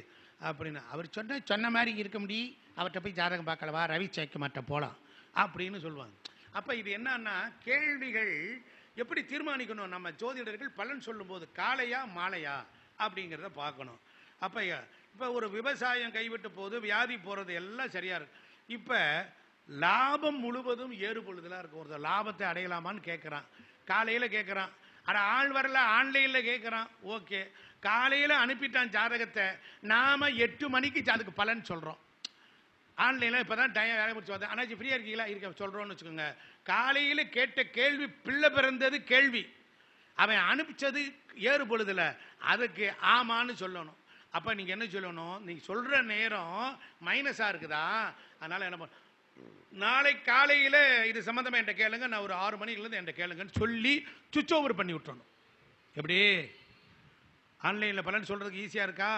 அப்படின்னு அவர் சொன்ன மாதிரி இருக்க முடியும், அவர்கிட்ட போய் ஜாதகம் பார்க்கலவா, ரவி சேர்க்க மாட்டேன் போகலாம் அப்படின்னு சொல்லுவாங்க. அப்போ இது என்னன்னா, கேள்விகள் எப்படி தீர்மானிக்கணும்? நம்ம ஜோதிடர்கள் பலன் சொல்லும்போது காலையா மாலையா அப்படிங்கிறத பார்க்கணும். அப்போ இப்போ ஒரு விவசாயம் கைவிட்டு போகுது, வியாதி போகிறது எல்லாம் சரியாக இருக்கு. இப்போ லாபம் முழுவதும் ஏறு பொழுதுலாம் இருக்கும். ஒரு லாபத்தை அடையலாமான்னு கேட்குறான், காலையில் கேட்குறான். ஆனால் ஆள் வரல, ஆன்லைனில் கேட்குறான். ஓகே, காலையில் அனுப்பிட்டான் ஜாதகத்தை, நாம் 8 மணிக்கு அதுக்கு பலன் சொல்கிறோம். ஆன்லைனில் இப்போ தான் டைம் வேலை முடிச்சு வந்தேன், அண்ணாச்சி ஃப்ரீயாக இருக்கீங்களா, இருக்க சொல்கிறோன்னு வச்சுக்கோங்க. காலையில் கேட்ட கேள்வி பிள்ளை பிறந்தது கேள்வி, அவன் அனுப்பிச்சது ஏறு பொழுதில், அதுக்கு ஆமான்னு சொல்லணும். அப்போ நீங்கள் என்ன சொல்லணும், நீங்கள் சொல்கிற நேரம் மைனஸாக இருக்குதா, அதனால் என்ன பண்ண, நாளை காலையில் இது சம்மந்தமாக என்கிட்ட கேளுங்க, நான் ஒரு 6 மணிலேருந்து என்கிட்ட கேளுங்கன்னு சொல்லி சுவிட்ச் ஓவர் பண்ணி விட்டுறணும். எப்படி ஆன்லைனில் பலன் சொல்கிறதுக்கு ஈஸியாக இருக்கா?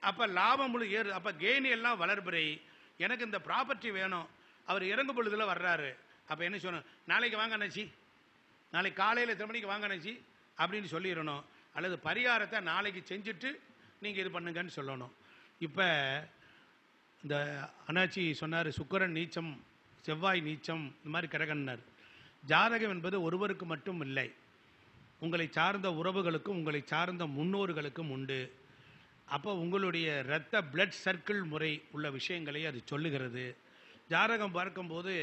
அப்போ லாபம் முழு ஏறு. அப்போ கெயின் எல்லாம் வளர்பிறை, எனக்கு இந்த ப்ராப்பர்ட்டி வேணும், அவர் இறங்கு பொழுதில் வர்றாரு. அப்போ என்ன சொல்லணும், நாளைக்கு வாங்க அண்ணாச்சி, நாளைக்கு காலையில் எத்தனை மணிக்கு வாங்க அண்ணாச்சி அப்படின்னு சொல்லிடணும். அல்லது பரிகாரத்தை நாளைக்கு செஞ்சுட்டு நீங்கள் இது பண்ணுங்கன்னு சொல்லணும். இப்போ இந்த அண்ணாச்சி சொன்னார், சுக்கிரன் நீச்சம், செவ்வாய் நீச்சம், இந்த மாதிரி கிரகன்னார். ஜாதகம் என்பது ஒருவருக்கு மட்டும் இல்லை, உங்களை சார்ந்த உறவுகளுக்கும் உங்களை சார்ந்த முன்னோர்களுக்கும் உண்டு. அப்போ உங்களுடைய இரத்த பிளட் சர்க்கிள் முறை உள்ள விஷயங்களை அது சொல்லுகிறது. ஜாதகம் பார்க்கும்போது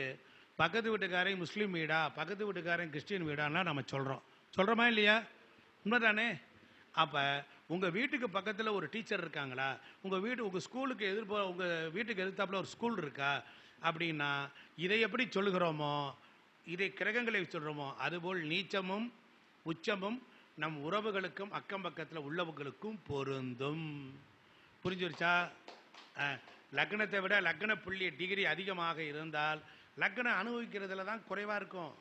பக்கத்து வீட்டுக்காரன் முஸ்லீம் வீடா, பக்கத்து வீட்டுக்காரன் கிறிஸ்டின் வீடான்னா நம்ம சொல்கிறோமா இல்லையா? உண்மைதானே? அப்போ உங்கள் வீட்டுக்கு பக்கத்தில் ஒரு டீச்சர் இருக்காங்களா, உங்கள் ஸ்கூலுக்கு உங்கள் வீட்டுக்கு எதிர்த்தாப்புல ஒரு ஸ்கூல் இருக்கா அப்படின்னா இதை எப்படி சொல்லுகிறோமோ, இதை கிரகங்களை சொல்கிறோமோ, அதுபோல் நீச்சமும் உச்சமும் நம் உறவுகளுக்கும் அக்கம் பக்கத்தில் உள்ளவர்களுக்கும் பொருந்தும். புரிஞ்சிருச்சா? லக்னத்தை விட லக்ன புள்ளி டிகிரி அதிகமாக இருந்தால் லக்னம் அனுபவிக்கிறதுல தான் குறைவாக இருக்கும்.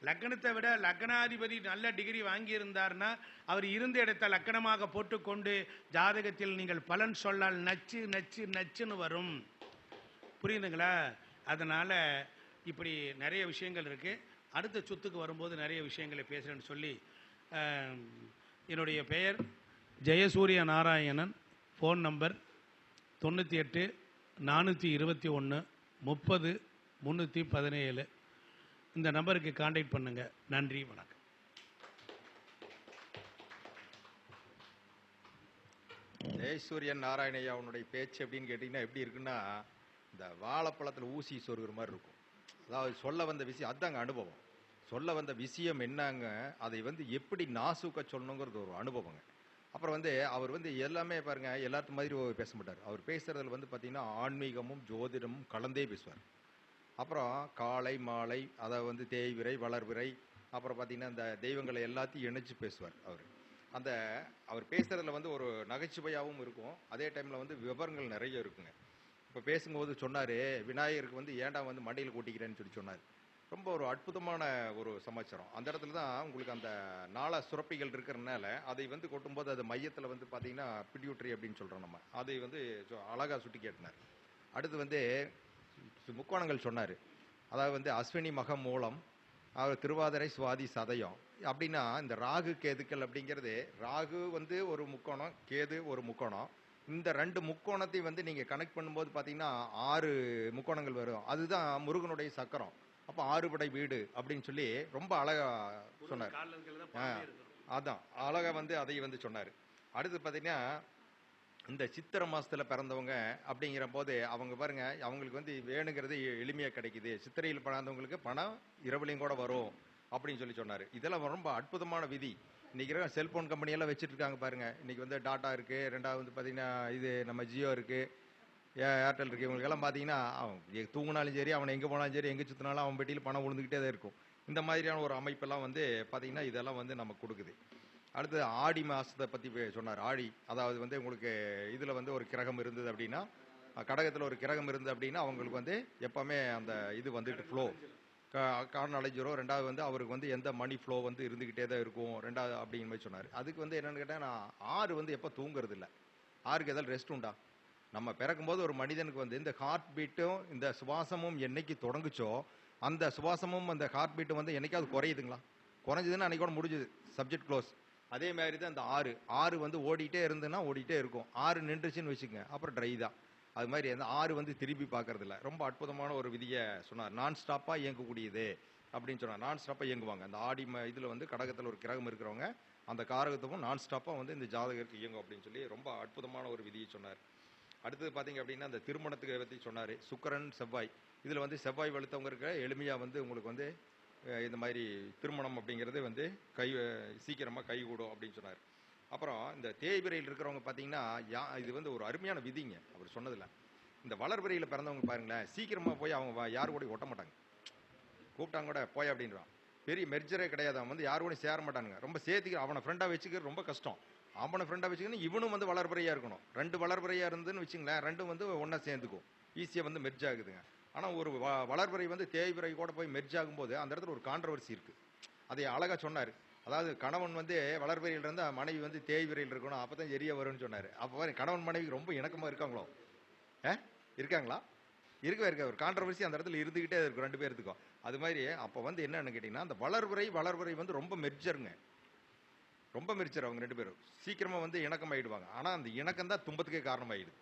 லக்னத்தை விட லக்னாதிபதி நல்ல டிகிரி வாங்கியிருந்தார்னா அவர் இருந்த இடத்தை லக்னமாக போட்டுக்கொண்டு ஜாதகத்தில் நீங்கள் பலன் சொல்லால் நச்சு நச்சு நச்சுன்னு வரும். புரியுதுங்களா? அதனால் இப்படி நிறைய விஷயங்கள் இருக்குது. அடுத்த சுத்துக்கு வரும்போது நிறைய விஷயங்களை பேசுகிறேன்னு சொல்லி, என்னுடைய பெயர் ஜெயசூரிய நாராயணன். Phone number 98 421 30 317. இந்த நம்பருக்கு கான்டாக்ட் பண்ணுங்கள். நன்றி, வணக்கம். ஜெயசூரியன் நாராயணையா அவனுடைய பேச்சு எப்படின்னு கேட்டிங்கன்னா எப்படி இருக்குன்னா, இந்த வாழைப்பழத்தில் ஊசி சொருகிற மாதிரி இருக்கும். அதாவது சொல்ல வந்த விஷயம் அதுதாங்க அனுபவம். சொல்ல வந்த விஷயம் என்னங்க, அதை எப்படி நாசூக்க சொல்லணுங்கிறது ஒரு அனுபவங்க. அப்புறம் அவர் எல்லாமே பாருங்க, எல்லாத்து மாதிரி பேச மாட்டார். அவர் பேசுறதுல பார்த்தீங்கன்னா ஆன்மீகமும் ஜோதிடமும் கலந்தே பேசுவார். அப்புறம் காலை மாலை, அதை தேய்விரை வளர்விரை, அப்புறம் பார்த்தீங்கன்னா இந்த தெய்வங்களை எல்லாத்தையும் இணைச்சு பேசுவார். அவர் பேசுறதுல ஒரு நகைச்சுவையாகவும் இருக்கும், அதே டைம்ல விவரங்கள் நிறைய இருக்குங்க. இப்போ பேசும்போது சொன்னார், விநாயகருக்கு ஏன்டா மண்டையில் கூட்டிக்கிறேன்னு சொன்னார். ரொம்ப ஒரு அற்புதமான ஒரு சமாச்சாரம். அந்த இடத்துல தான் உங்களுக்கு அந்த நாள சுரப்பிகள் இருக்கிறதுனால அதை கொட்டும்போது அது மையத்தில் பார்த்தீங்கன்னா பிட்யூட்ரி அப்படின்னு சொல்கிறோம் நம்ம. அதை அழகாக சுட்டி கேட்டினார். அடுத்து முக்கோணங்கள் சொன்னார். அதாவது அஸ்வினி மகம் மூலம், அவர் திருவாதிரை சுவாதி சதயம் அப்படின்னா இந்த ராகு கேதுக்கள் அப்படிங்கிறது, ராகு ஒரு முக்கோணம், கேது ஒரு முக்கோணம். இந்த ரெண்டு முக்கோணத்தை நீங்கள் கனெக்ட் பண்ணும்போது பார்த்தீங்கன்னா 6 முக்கோணங்கள் வரும். அதுதான் முருகனுடைய சக்கரம். அப்போ 6 படை வீடு அப்படின்னு சொல்லி ரொம்ப அழகா சொன்னார். அதான் அழகா அதை சொன்னார். அடுத்து பார்த்தீங்கன்னா இந்த சித்திரை மாசத்துல பிறந்தவங்க அப்படிங்கிற போது அவங்க பாருங்க, அவங்களுக்கு வேணுங்கிறது எளிமையா கிடைக்குது. சித்திரையில் பிறந்தவங்களுக்கு பணம் இரவுலையும் கூட வரும் அப்படின்னு சொன்னார். இதெல்லாம் ரொம்ப அற்புதமான விதி. இன்னைக்கு செல்போன் கம்பெனியெல்லாம் வச்சுட்டு இருக்காங்க பாருங்க. இன்னைக்கு டாட்டா இருக்கு, ரெண்டாவது பார்த்தீங்கன்னா இது நம்ம ஜியோ இருக்கு, ஏர்டெல் இருக்கு. இவங்களுக்கெல்லாம் பார்த்தீங்கன்னா அவன் தூங்கினாலும் சரி, அவனை எங்கே போனாலும் சரி, எங்கே சுற்றினாலும் அவன் பெட்டியில் பணம் விழுந்துக்கிட்டே தான் இருக்கும். இந்த மாதிரியான ஒரு அமைப்பெல்லாம் பார்த்தீங்கன்னா இதெல்லாம் நமக்கு கொடுக்குது. அடுத்து ஆடி மாதத்தை பற்றி சொன்னார். ஆடி அதாவது உங்களுக்கு இதில் ஒரு கிரகம் இருந்தது அப்படின்னா, கடகத்தில் ஒரு கிரகம் இருந்தது அப்படின்னா அவங்களுக்கு எப்போவுமே அந்த இது ஃப்ளோ காரணம் அடைஞ்சிரும். ரெண்டாவது அவருக்கு எந்த மணி ஃப்ளோ இருந்துக்கிட்டே தான் இருக்கும். ரெண்டாவது அப்படிங்கிற மாதிரி சொன்னார். அதுக்கு என்னென்னு கேட்டால், நான் 6 எப்போ தூங்குறது இல்லை. 6க்கு ஏதாவது ரெஸ்ட் உண்டா? நம்ம பிறக்கும்போது ஒரு மனிதனுக்கு இந்த ஹார்ட் பீட்டும் இந்த சுவாசமும் என்னைக்கு தொடங்குச்சோ, அந்த சுவாசமும் அந்த ஹார்ட் பீட்டும் என்னைக்காவது குறையுதுங்களா? குறைஞ்சதுன்னா அன்னைக்கு கூட முடிஞ்சுது, சப்ஜெக்ட் க்ளோஸ். அதே மாதிரி தான் இந்த 6 ஓடிட்டே இருந்துன்னா ஓடிட்டே இருக்கும். 6 நின்றுச்சுன்னு வச்சுக்கோங்க, அப்புறம் ட்ரை தான். அது மாதிரி அந்த 6 திருப்பி பார்க்கறது இல்லை. ரொம்ப அற்புதமான ஒரு விதியை சொன்னார். நான் ஸ்டாப்பாக இயங்கக்கூடியது அப்படின்னு சொன்னார். நான் ஸ்டாப்பாக இயங்குவாங்க. அந்த ஆடி இதில் கடகத்தில் ஒரு கிரகம் இருக்கிறவங்க அந்த காரகத்துவம் நான் ஸ்டாப்பாக இந்த ஜாதகருக்கு இயங்கும் அப்படின்னு சொல்லி ரொம்ப அற்புதமான ஒரு விதியை சொன்னார். அடுத்தது பார்த்தீங்க அப்படின்னா அந்த திருமணத்துக்கு பற்றி சொன்னார். சுக்கிரன் செவ்வாய், இதில் செவ்வாய் வலுத்தவங்க இருக்க எளிமையாக உங்களுக்கு இந்த மாதிரி திருமணம் அப்படிங்கிறது சீக்கிரமாக கைகூடும் அப்படின்னு சொன்னார். அப்புறம் இந்த தேய்பிரையில் இருக்கிறவங்க பார்த்தீங்கன்னா இது ஒரு அருமையான விதிங்க அவர் சொன்னதில்ல. இந்த வளர்பிரையில் பிறந்தவங்க பாருங்களேன், சீக்கிரமாக போய் அவங்க யாரு கூட ஒட்ட மாட்டாங்க. கூப்பிட்டாங்க கூட போய் அப்படின்றான். பெரிய மெர்ஜரே கிடையாது. அவன் யாரு கூட சேர மாட்டானுங்க. ரொம்ப சேர்த்துக்க அவனை ஃப்ரெண்டாக வச்சுக்கிறது ரொம்ப கஷ்டம். அவனை ஃப்ரெண்டாக வச்சுக்கணும், இவனும் வளர்பிறையாக இருக்கணும். 2 வளர்பிறையாக இருந்துன்னு வச்சுங்களேன், ரெண்டும் ஒன்றா சேர்ந்துக்கும், ஈஸியாக மெர்ஜ் ஆகுதுங்க. ஆனால் ஒரு வளர்பிறை தேய்பிறை கூட போய் மெர்ஜ் ஆகும்போது அந்த இடத்துல ஒரு கான்ட்ரவர்சி இருக்குது. அதை அழகாக சொன்னார். அதாவது கணவன் வளர்பிறையில் இருந்தால் மனைவி தேய்பிறையில் இருக்கணும், அப்போ தான் எரிய வரும்னு சொன்னார். அப்போ கணவன் மனைவி ரொம்ப இணக்கமாக இருக்காங்களோ? இருக்காங்களா? இருக்கவே ஒரு கான்ட்ரவர்சி அந்த இடத்துல இருந்துக்கிட்டே இருக்கும் 2 பேர்த்துக்கும். அது மாதிரி அப்போ என்னன்னு கேட்டிங்கன்னா, அந்த வளர்பிறை ரொம்ப மெர்ஜருங்க, ரொம்ப மெரிச்சர். அவங்க 2 பேரும் சீக்கிரமாக இணக்கம் ஆயிடுவாங்க. ஆனால் அந்த இணக்கம் தான் துன்பத்துக்கே காரணமாயிடுது.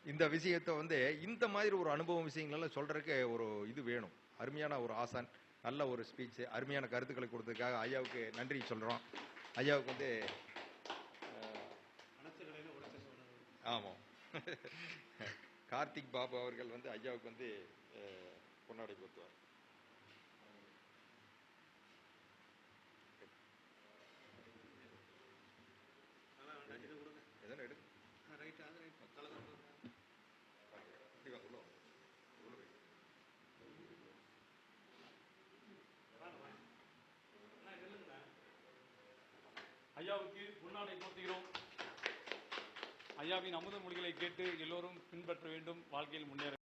இந்த விஷயத்தை இந்த மாதிரி ஒரு அனுபவம் விஷயங்களெல்லாம் சொல்றதுக்கு ஒரு இது வேணும், அருமையான ஒரு ஆசான். நல்ல ஒரு ஸ்பீச், அருமையான கருத்துக்களை கொடுத்ததுக்காக ஐயாவுக்கு நன்றி சொல்கிறோம். ஐயாவுக்கு வந்து ஆமாம் கார்த்திக் பாபு அவர்கள் வந்து ஐயாவுக்கு வந்து பொன்னாடை போத்துவார். எதனா எடு ஐயாவுக்கு பொன்னாடை போத்துகிறோம். ஐயாவின் அமுத மொழிகளை கேட்டு எல்லோரும் பின்பற்ற வேண்டும், வாழ்க்கையில் முன்னேற